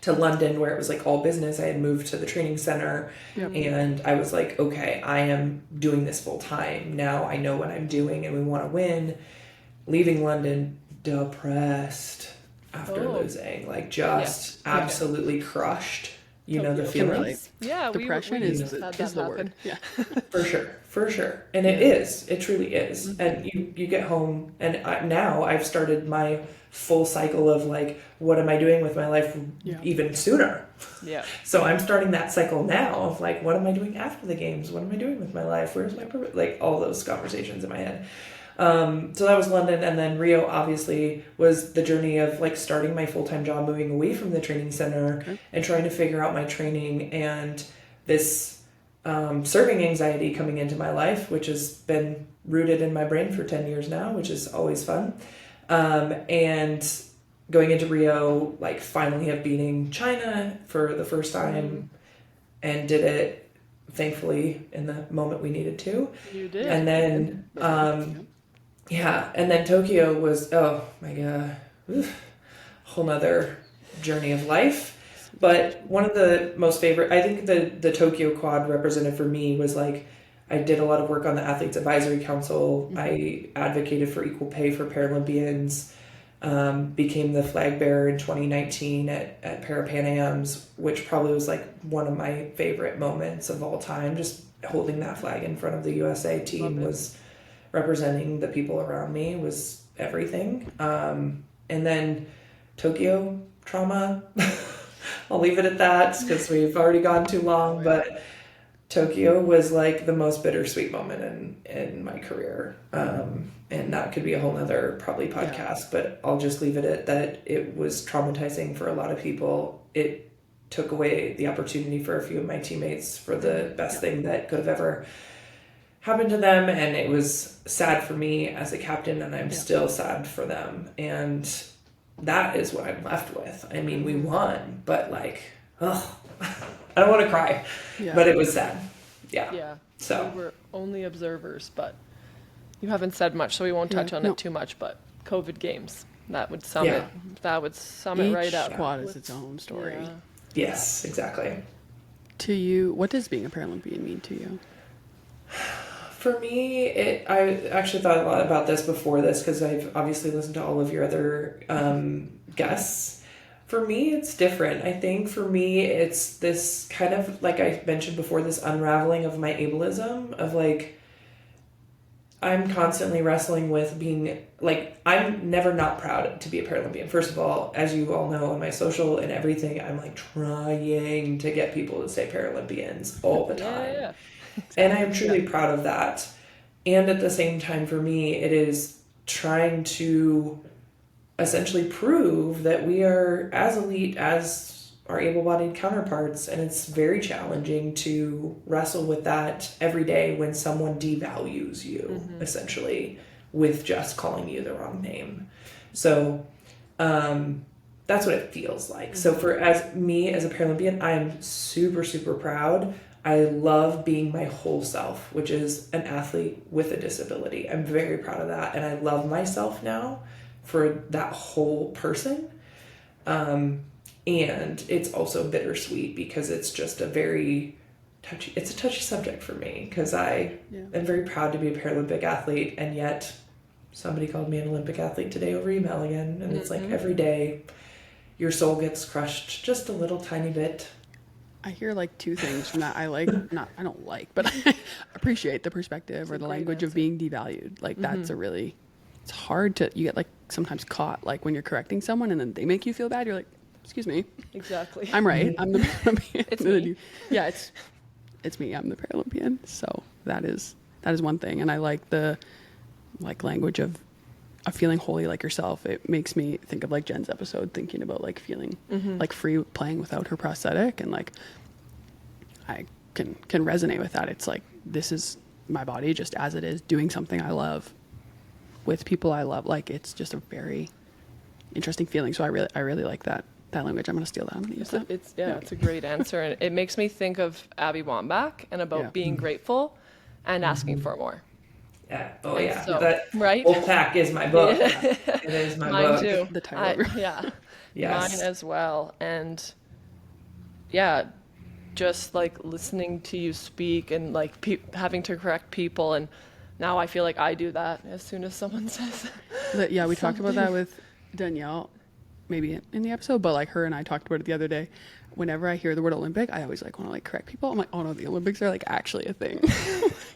To London, where it was like all business. I had moved to the training center, and I was like, okay, I am doing this full time. Now I know what I'm doing, and we want to win. Leaving London, depressed after losing, like just absolutely crushed. You know the feeling. Yeah, depression we is had the that word. Yeah, for sure, and it truly is. And you get home, and now I've started my full cycle of like, what am I doing with my life even sooner? Yeah. So I'm starting that cycle now of like, what am I doing after the games? What am I doing with my life? Where's my purpose? Like all those conversations in my head. So that was London, and then Rio obviously was the journey of like starting my full-time job, moving away from the training center and trying to figure out my training, and this serving anxiety coming into my life, which has been rooted in my brain for 10 years now, which is always fun. And going into Rio, like finally have beating China for the first time and did it thankfully in the moment we needed to. You did. And then, and then Tokyo was, oh my God, whole nother journey of life. But one of the most favorite, I think the Tokyo quad represented for me was like, I did a lot of work on the Athletes Advisory Council. I advocated for equal pay for Paralympians. Became the flag bearer in 2019 at Parapan-Ams, which probably was like one of my favorite moments of all time. Just holding that flag in front of the USA team was representing the people around me was everything. And then Tokyo trauma. I'll leave it at that because we've already gone too long, but Tokyo was like the most bittersweet moment in my career. And that could be a whole nother probably podcast, but I'll just leave it at that. It was traumatizing for a lot of people. It took away the opportunity for a few of my teammates for the best thing that could have ever happened to them. And it was sad for me as a captain, and I'm still sad for them. And that is what I'm left with. I mean, we won, but like, ugh. I don't want to cry, but it was sad. Yeah. So we were only observers, but you haven't said much, so we won't touch on it too much. But COVID Games, that would sum it. That would sum it right up. Each squad is its own story. Yeah. Yes, exactly. To you, what does being a Paralympian mean to you? For me, I actually thought a lot about this before this because I've obviously listened to all of your other guests. For me, it's different. I think for me, it's this kind of, like I mentioned before, this unraveling of my ableism of like, I'm constantly wrestling with being, like, I'm never not proud to be a Paralympian. First of all, as you all know on my social and everything, I'm like trying to get people to say Paralympians all the time. Yeah. And I'm truly proud of that. And at the same time, for me, it is trying to essentially prove that we are as elite as our able-bodied counterparts, and it's very challenging to wrestle with that every day when someone devalues you essentially with just calling you the wrong name. So that's what it feels like. So for as me as a Paralympian, I am super, super proud. I love being my whole self, which is an athlete with a disability. I'm very proud of that, and I love myself now for that whole person. And it's also bittersweet because it's just a very touchy subject for me because I am very proud to be a Paralympic athlete, and yet somebody called me an Olympic athlete today over email again, and it's like every day your soul gets crushed just a little tiny bit. I hear like two things from that. I don't like, but I appreciate the perspective or the language of being devalued. Like that's it's hard to, you get like sometimes caught like when you're correcting someone and then they make you feel bad. You're like, excuse me. Exactly. I'm right. I'm the Paralympian. It's me. Yeah, it's me. I'm the Paralympian. So that is one thing. And I like the language of feeling wholly like yourself. It makes me think of like Jen's episode, thinking about like feeling like free playing without her prosthetic, and like I can resonate with that. It's like, this is my body just as it is, doing something I love with people I love. Like it's just a very interesting feeling. So I really like that language. I'm going to steal that. I'm going to use that. It's a great answer, and it makes me think of Abby Wambach and about being grateful and asking for more. Yeah. Oh, yeah. So, that right? Wolf Pack is my book. It is my Mine book. too. The title. Yes. Mine as well. And just like listening to you speak and like having to correct people, and now I feel like I do that as soon as someone says we talked about that with Danielle, maybe in the episode, but like her and I talked about it the other day. Whenever I hear the word Olympic, I always like want to like correct people. I'm like, oh no, the Olympics are like actually a thing.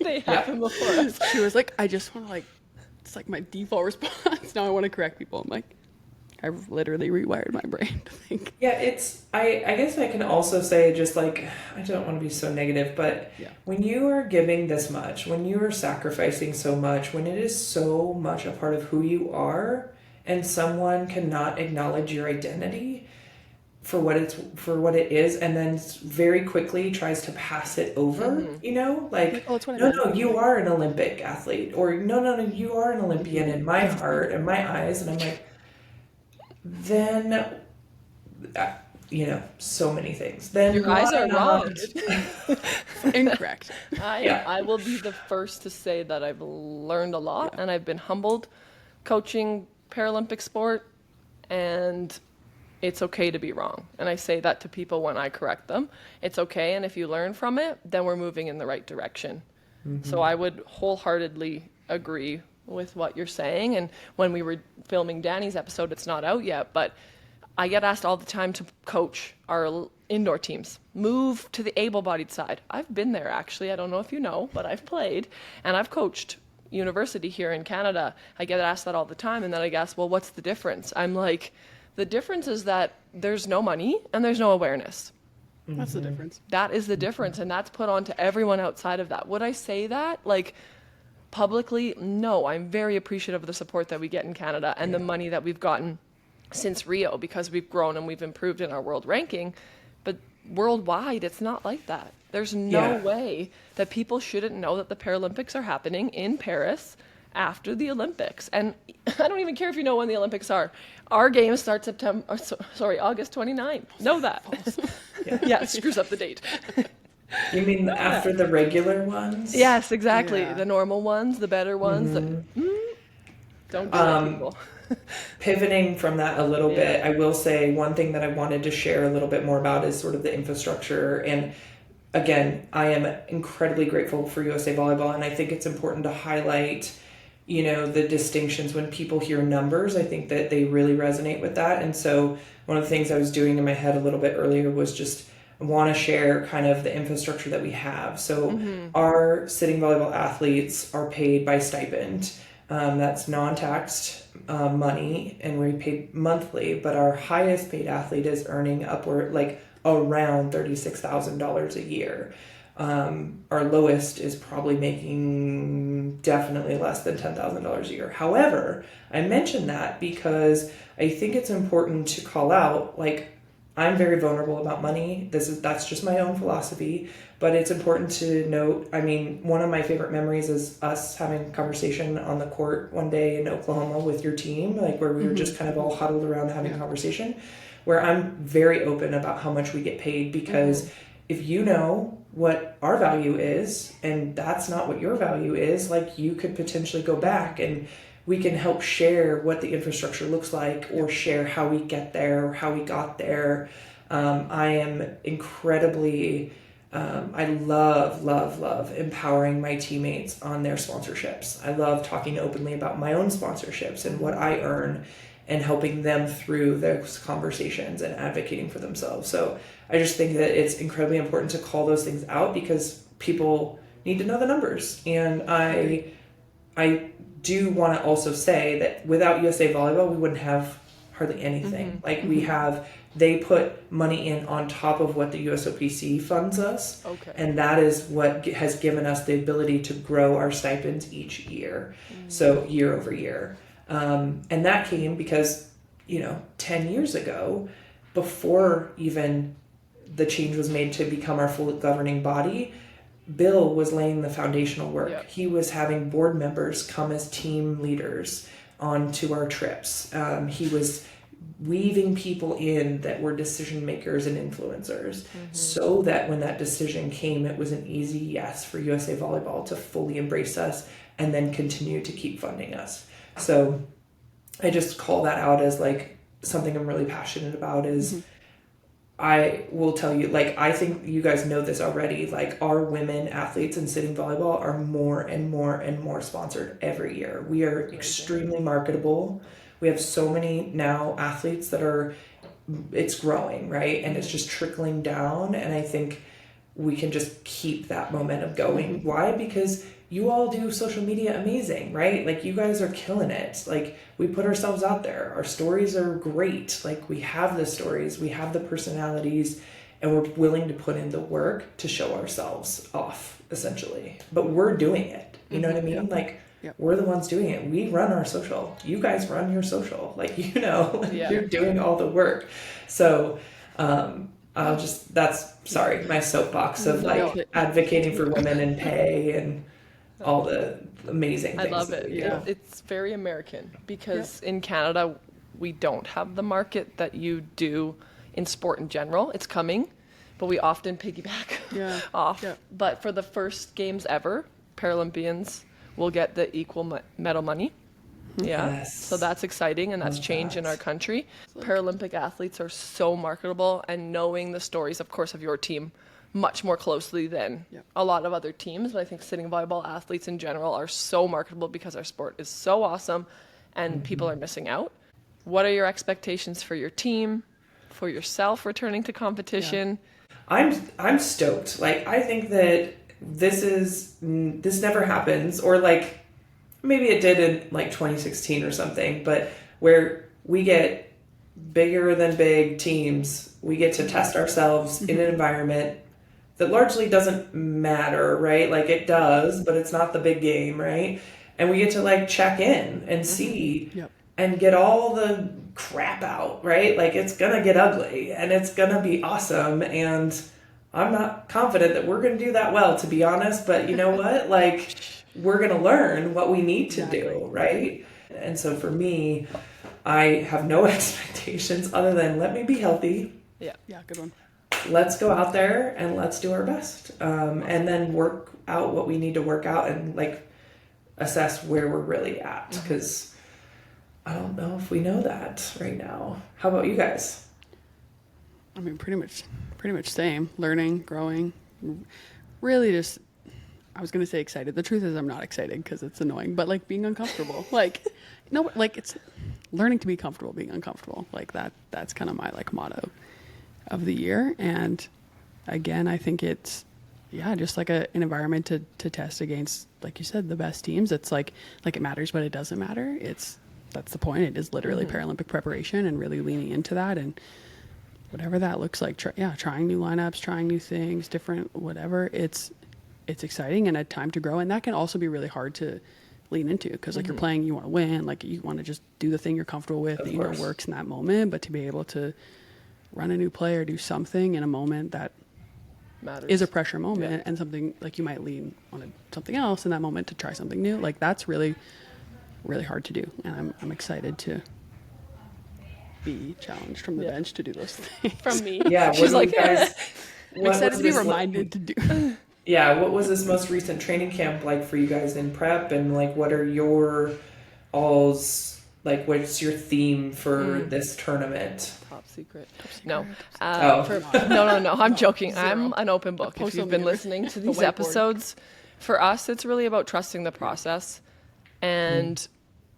they happen before us. She was like, I just want to like, it's like my default response. Now I want to correct people. I'm like, I've literally rewired my brain to think. Yeah, I guess I can also say, just like, I don't want to be so negative, but when you are giving this much, when you are sacrificing so much, when it is so much a part of who you are, and someone cannot acknowledge your identity for what it is, and then very quickly tries to pass it over, you know, like, no, you are an Olympic athlete, or no, you are an Olympian in my heart and my eyes, and I'm like, then, so many things. Then your eyes are wrong. Incorrect. I will be the first to say that I've learned a lot, and I've been humbled coaching Paralympic sport, and it's okay to be wrong. And I say that to people when I correct them. It's okay, and if you learn from it, then we're moving in the right direction. So I would wholeheartedly agree with what you're saying. And when we were filming Danny's episode, it's not out yet, but I get asked all the time to coach our indoor teams, move to the able-bodied side. I've been there, actually. I don't know if you know, but I've played and I've coached university here in Canada. I get asked that all the time, and then I guess, well, what's the difference? I'm like, the difference is that there's no money and there's no awareness. That's the difference. That is the difference, and that's put on to everyone outside of that. Would I say that, like, publicly? No. I'm very appreciative of the support that we get in Canada and the money that we've gotten since Rio, because we've grown and we've improved in our world ranking. But worldwide, it's not like that. There's no way that people shouldn't know that the Paralympics are happening in Paris after the Olympics. And I don't even care if you know when the Olympics are. Our games start August 29th. Know that. Yeah, it screws up the date. You mean after the regular ones? Yes, exactly. Yeah. The normal ones, the better ones. Don't do that, people. Pivoting from that a little bit, I will say one thing that I wanted to share a little bit more about is sort of the infrastructure. And again, I am incredibly grateful for USA Volleyball, and I think it's important to highlight, the distinctions. When people hear numbers, I think that they really resonate with that. And so one of the things I was doing in my head a little bit earlier was just want to share kind of the infrastructure that we have. So our sitting volleyball athletes are paid by stipend. That's non-taxed money, and we're paid monthly, but our highest paid athlete is earning upward, like around $36,000 a year. Our lowest is probably making definitely less than $10,000 a year. However, I mention that because I think it's important to call out, like, I'm very vulnerable about money. That's just my own philosophy, but it's important to note. I mean, one of my favorite memories is us having a conversation on the court one day in Oklahoma with your team, like where we were just kind of all huddled around having a conversation, where I'm very open about how much we get paid, because if you know what our value is and that's not what your value is, like, you could potentially go back and we can help share what the infrastructure looks like, or share how we get there, or how we got there. I am incredibly, I love empowering my teammates on their sponsorships. I love talking openly about my own sponsorships and what I earn, and helping them through those conversations and advocating for themselves. So I just think that it's incredibly important to call those things out, because people need to know the numbers. And I do want to also say that without USA Volleyball, we wouldn't have hardly anything. They put money in on top of what the USOPC funds us. Okay. And that is what has given us the ability to grow our stipends each year. So year over year. And that came because, 10 years ago, before even the change was made to become our full governing body, Bill was laying the foundational work. Yep. He was having board members come as team leaders onto our trips. He was weaving people in that were decision makers and influencers, so that when that decision came, it was an easy yes for USA Volleyball to fully embrace us and then continue to keep funding us. So I just call that out as like something I'm really passionate about. Is I will tell you, like, I think you guys know this already, like, our women athletes in sitting volleyball are more and more and more sponsored every year. We are extremely marketable. We have so many now athletes that it's growing, right? And it's just trickling down. And I think we can just keep that momentum going. Why? Because you all do social media amazing, right? Like, you guys are killing it. Like, we put ourselves out there. Our stories are great. Like, we have the stories, we have the personalities, and we're willing to put in the work to show ourselves off, essentially. But we're doing it. You know what I mean? Like, we're the ones doing it. We run our social. You guys run your social. Like, you're doing all the work. So, sorry, my soapbox of like advocating for women in pay and all the amazing things. I love it. Yeah. It's very American, because in Canada, we don't have the market that you do in sport in general. It's coming, but we often piggyback off. Yeah. But for the first games ever, Paralympians will get the equal medal money. Yeah. Yes. So that's exciting, and that's change in our country. Paralympic athletes are so marketable, and knowing the stories, of course, of your team, much more closely than a lot of other teams. But I think sitting volleyball athletes in general are so marketable because our sport is so awesome and people are missing out. What are your expectations for your team, for yourself returning to competition? I'm stoked. Like, I think that this never happens, or like maybe it did in like 2016 or something, but where we get bigger than big teams, we get to test ourselves in an environment that largely doesn't matter, right? Like, it does, but it's not the big game, right? And we get to like check in and see and get all the crap out, right? Like, it's gonna get ugly and it's gonna be awesome. And I'm not confident that we're gonna do that well, to be honest, but you know what? Like, we're gonna learn what we need to do, right? And so for me, I have no expectations other than let me be healthy. Yeah, good one. Let's go out there and let's do our best. And then work out what we need to work out and like assess where we're really at. Because I don't know if we know that right now. How about you guys? I mean, pretty much same. Learning, growing, really just, I was going to say excited. The truth is I'm not excited because it's annoying, but like being uncomfortable. Like, no, like it's learning to be comfortable being uncomfortable. Like that's kind of my like motto of the year. And again, I think it's, just like an environment to test against, like you said, the best teams. It's like it matters, but it doesn't matter. That's the point. It is literally Paralympic preparation and really leaning into that and whatever that looks like. Trying new lineups, trying new things, different, whatever. It's exciting and a time to grow. And that can also be really hard to lean into because like you're playing, you want to win, like you want to just do the thing you're comfortable with that you know works in that moment. But to be able to run a new play or do something in a moment that Matters. Is a pressure moment and something like you might lean on something else in that moment to try something new. Like that's really, really hard to do. And I'm excited to be challenged from the bench to do those things. From me. Yeah. She's like, guys, I'm excited to be reminded to do. Yeah. What was this most recent training camp like for you guys in prep? And like, what are your all's, like, what's your theme for this tournament? Top secret. No. Oh. No. I'm joking. 0. I'm an open book. If you've been listening to these episodes, for us, it's really about trusting the process. And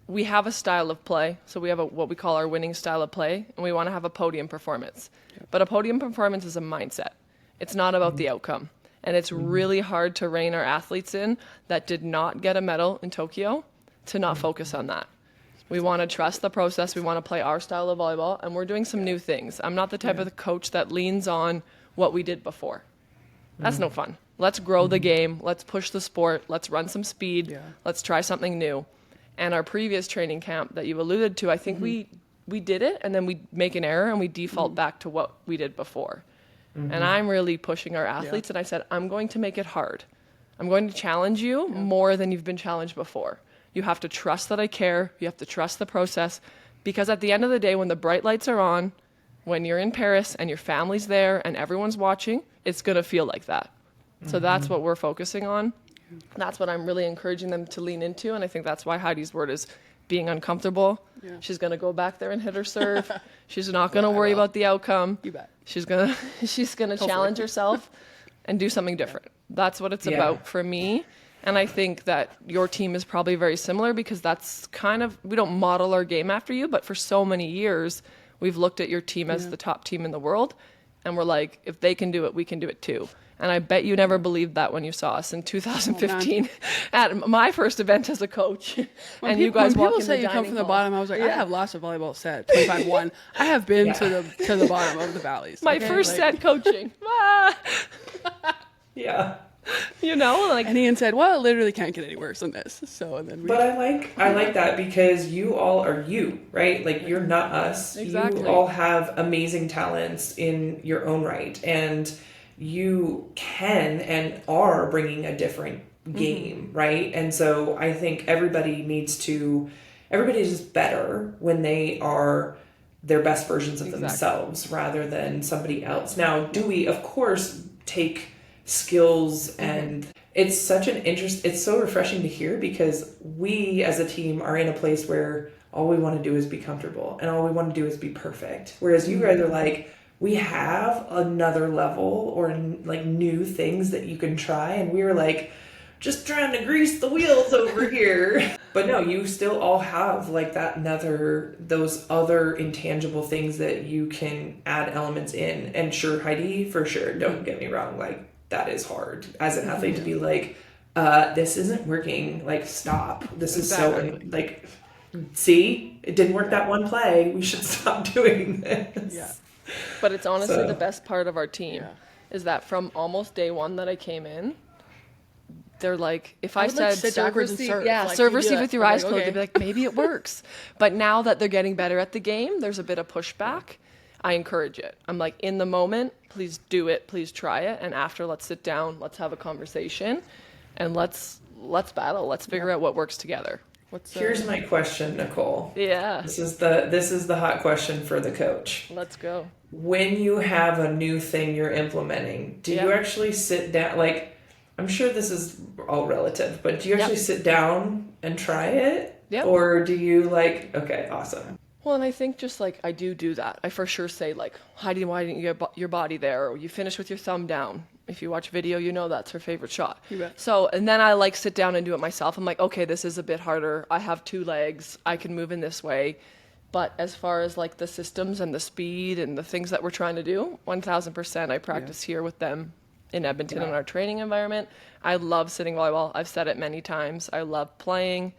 we have a style of play. So we have what we call our winning style of play. And we want to have a podium performance. But a podium performance is a mindset. It's not about the outcome. And it's really hard to rein our athletes in that did not get a medal in Tokyo to not focus on that. We want to trust the process. We want to play our style of volleyball, and we're doing some new things. I'm not the type of coach that leans on what we did before. That's no fun. Let's grow the game. Let's push the sport. Let's run some speed. Yeah. Let's try something new. And our previous training camp that you alluded to, I think we did it, and then we make an error, and we default back to what we did before. And I'm really pushing our athletes, and I said, I'm going to make it hard. I'm going to challenge you more than you've been challenged before. You have to trust that I care. You have to trust the process. Because at the end of the day, when the bright lights are on, when you're in Paris and your family's there and everyone's watching, it's going to feel like that. So that's what we're focusing on. That's what I'm really encouraging them to lean into. And I think that's why Heidi's word is being uncomfortable. Yeah. She's going to go back there and hit her serve. She's not going to worry about the outcome. You bet. She's going to challenge herself and do something different. That's what it's about for me. And I think that your team is probably very similar because that's kind of, we don't model our game after you, but for so many years, we've looked at your team as the top team in the world. And we're like, if they can do it, we can do it too. And I bet you never believed that when you saw us in 2015 at my first event as a coach. When you guys walk in the dining hall. When people say you come from the bottom, I was like, I have lost a volleyball set, 25-1. I have been to the bottom of the valleys. My first set coaching. Yeah. You know, like, and Ian said, well, it literally can't get any worse than this. So, and then but I like that because you all are you, right? Like, you're not us. Exactly. You all have amazing talents in your own right, and you can and are bringing a different game, right? And so I think everybody's just better when they are their best versions of themselves rather than somebody else. Now, do we, of course, take skills, and it's such it's so refreshing to hear because we as a team are in a place where all we want to do is be comfortable and all we want to do is be perfect. Whereas you guys are like, we have another level or like new things that you can try. And we were like, just trying to grease the wheels over here. But no, you still all have like those other intangible things that you can add elements in. And sure, Heidi, for sure, don't get me wrong, like that is hard as an athlete to be like, this isn't working, like stop. This is so like, see, it didn't work that one play. We should stop doing this. Yeah. But it's honestly the best part of our team is that from almost day one that I came in, they're like, if I said serve receive, serve receive with your eyes closed, they'd be like, maybe it works. But now that they're getting better at the game, there's a bit of pushback. I encourage it. I'm like, in the moment, please do it, please try it, and after, let's sit down, let's have a conversation, and let's battle. Let's figure out what works together. Here's my question, Nicole. Yeah. This is the hot question for the coach. Let's go. When you have a new thing you're implementing, do you actually sit down, like, I'm sure this is all relative, but do you actually sit down and try it? Yep. Or do you like, okay, awesome. Well, and I think just like I do that. I for sure say like, Heidi, why didn't you get your body there? Or you finish with your thumb down. If you watch video, you know that's her favorite shot. You bet. So, and then I like sit down and do it myself. I'm like, okay, this is a bit harder. I have 2 legs. I can move in this way. But as far as like the systems and the speed and the things that we're trying to do, 1000%, I practice here with them in Edmonton in our training environment. I love sitting volleyball. I've said it many times. I love playing.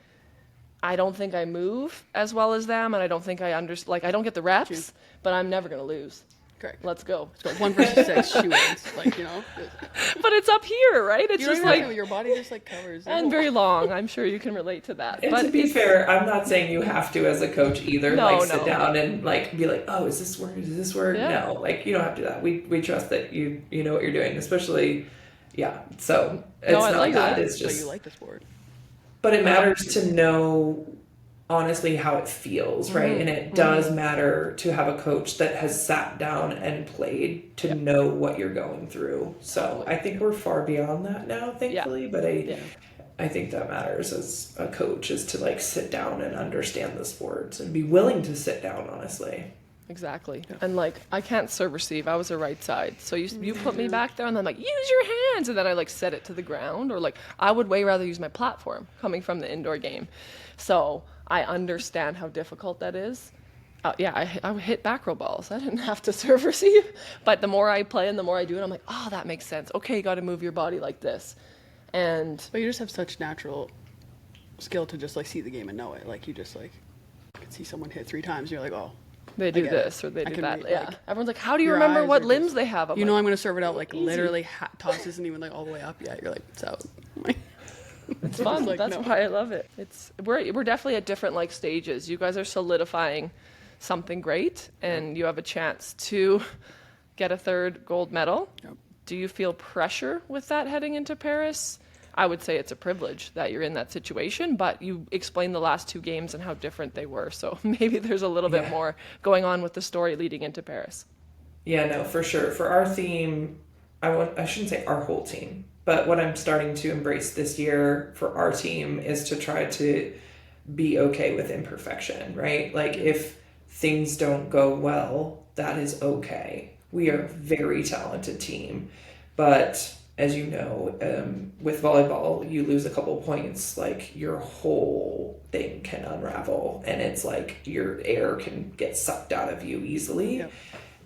I don't think I move as well as them, and I don't think I I don't get the reps, but I'm never going to lose. Correct. Let's go. So 1 versus 6, she wins. Like, you know. But it's up here, right? It's just like your body just like covers it. And very long. I'm sure you can relate to that. And but to be fair, I'm not saying you have to as a coach either. Sit down and like be like, oh, is this work? Does this work? Yeah. No, like you don't have to do that. We trust that you know what you're doing, especially So it's not like that. it. It's just So you like the sport. But it matters to know honestly how it feels, right? And it does matter to have a coach that has sat down and played to know what you're going through. So I think we're far beyond that now, thankfully. But I think that matters as a coach is to like sit down and understand the sports and be willing to sit down, honestly. Exactly. And like I can't serve receive. I was a right side. So you put me back there and then like use your hands and then I like set it to the ground, or like I would way rather use my platform coming from the indoor game. So I understand how difficult that is. I hit back row balls. I didn't have to serve receive. But the more I play and the more I do it, I'm like, oh, that makes sense. Okay, you got to move your body like this. But you just have such natural skill to just like see the game and know it. Like you just like you can see someone hit 3 times and you're like, oh, they do this or they do that. Read, like, everyone's like, how do you remember what limbs they have? I'm going to serve it out like literally toss isn't even like all the way up yet. You're like, it's out. It's fun. Like, that's why I love it. We're definitely at different like stages. You guys are solidifying something great, and you have a chance to get a 3rd gold medal. Yep. Do you feel pressure with that heading into Paris? I would say it's a privilege that you're in that situation, but you explained the last 2 games and how different they were. So maybe there's a little bit more going on with the story leading into Paris. Yeah, no, for sure. For our theme, I shouldn't say our whole team, but what I'm starting to embrace this year for our team is to try to be okay with imperfection, right? Like if things don't go well, that is okay. We are a very talented team, but as you know, with volleyball, you lose a couple points, like your whole thing can unravel, and it's like your air can get sucked out of you easily. Yep.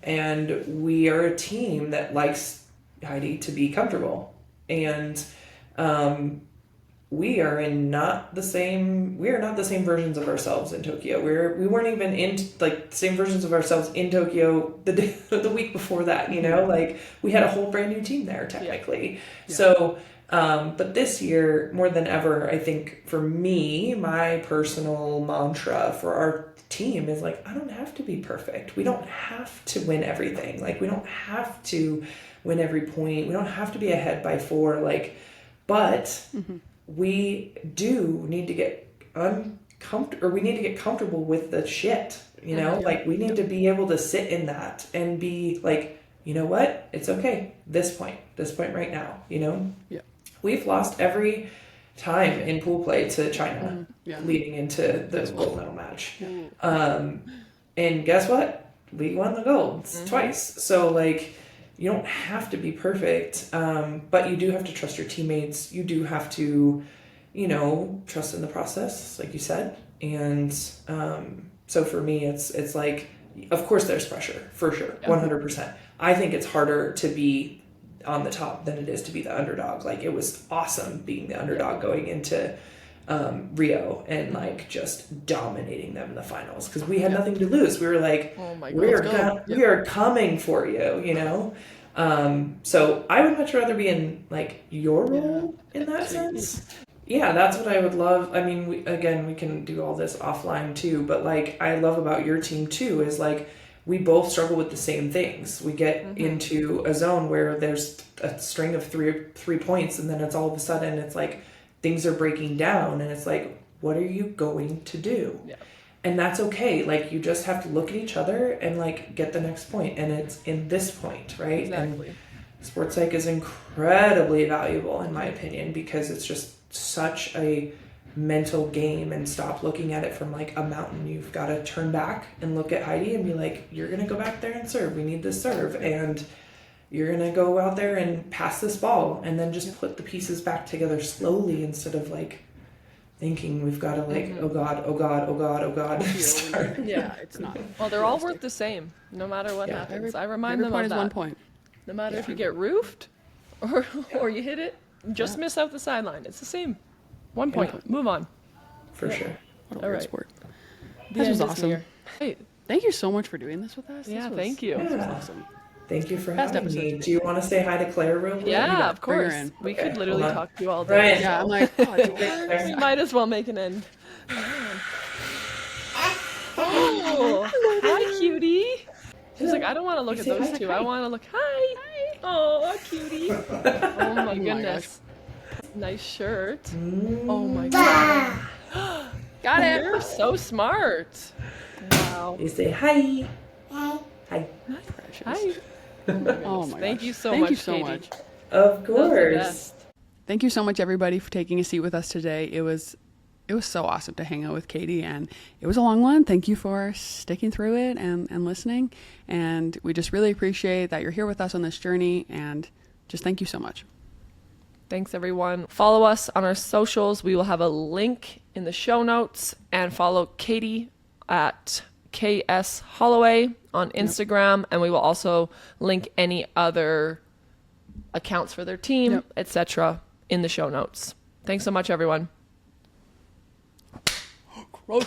And we are a team that likes, Heidi, to be comfortable. And we are not the same versions of ourselves in Tokyo. We weren't even in like the same versions of ourselves in Tokyo the week before that, you know, like we had a whole brand new team there technically. Yeah. So, but this year more than ever, I think for me, my personal mantra for our team is like, I don't have to be perfect. We don't have to win everything. Like we don't have to win every point. We don't have to be ahead by 4, like, but we do need to get comfortable with the shit, you know, like we need to be able to sit in that and be like, you know what, it's okay. This point right now, you know, we've lost every time in pool play to China leading into the gold medal match. And guess what? we won the gold twice. So like, you don't have to be perfect, but you do have to trust your teammates. You do have to, you know, trust in the process, like you said. And so for me, it's like, of course there's pressure, for sure, 100%. I think it's harder to be on the top than it is to be the underdog. Like, it was awesome being the underdog going into Rio and like just dominating them in the finals, because we had nothing to lose. We were like, Oh my we God, we are coming for you, you know. So I would much rather be in like your role in that sense. Yeah, that's what I would love. I mean, we can do all this offline too, but like I love about your team too is like we both struggle with the same things. We get into a zone where there's a string of three points, and then it's all of a sudden it's like things are breaking down, and it's like, what are you going to do? Yeah. And that's okay. Like, you just have to look at each other and like get the next point, and it's in this point, right? Exactly. And sports psych is incredibly valuable in my opinion, because it's just such a mental game, and stop looking at it from like a mountain. You've got to turn back and look at Heidi and be like, you're going to go back there and serve. We need this serve. And you're going to go out there and pass this ball, and then just put the pieces back together slowly, instead of like thinking we've got to like, oh God, oh God, oh God, oh God. Start. Yeah, it's not. Well, they're all worth the same, no matter what happens. I remind Every them point of is that. 1 point. No matter if you get roofed or you hit it, just miss out the sideline. It's the same. 1 point. Move on. For sure. What a All weird right. sport. The This was end is awesome. near. Hey, Thank you so much for doing this with us. yeah, This was, thank you. This was Yeah. awesome. Thank you for Best having me. episode. Do you want to say hi to Claire real quick? Yeah, of Bring her course. in. We Okay, could literally hold on. talk to you all day. Right. Yeah, I'm like, oh, it's okay. We might as well make an end. Oh, hi, cutie. She's like, I don't want to look at Say those hi. two. I want to look. Hi. Oh, cutie. Oh my goodness. Nice shirt. Oh my god. Got it. You're so smart. Wow. You say hi. Hi. Precious. Hi. Oh my Thank gosh. you so Thank much, you so Katie. much. Of That was the course. best. Thank you so much, everybody, for taking a seat with us today. It was so awesome to hang out with Katie, and it was a long one. Thank you for sticking through it and listening. And we just really appreciate that you're here with us on this journey, and just thank you so much. Thanks, everyone. Follow us on our socials. We will have a link in the show notes, and follow Katie at KS Holloway on Instagram. And we will also link any other accounts for their team, etc. in the show notes. Thanks so much, everyone. Gross.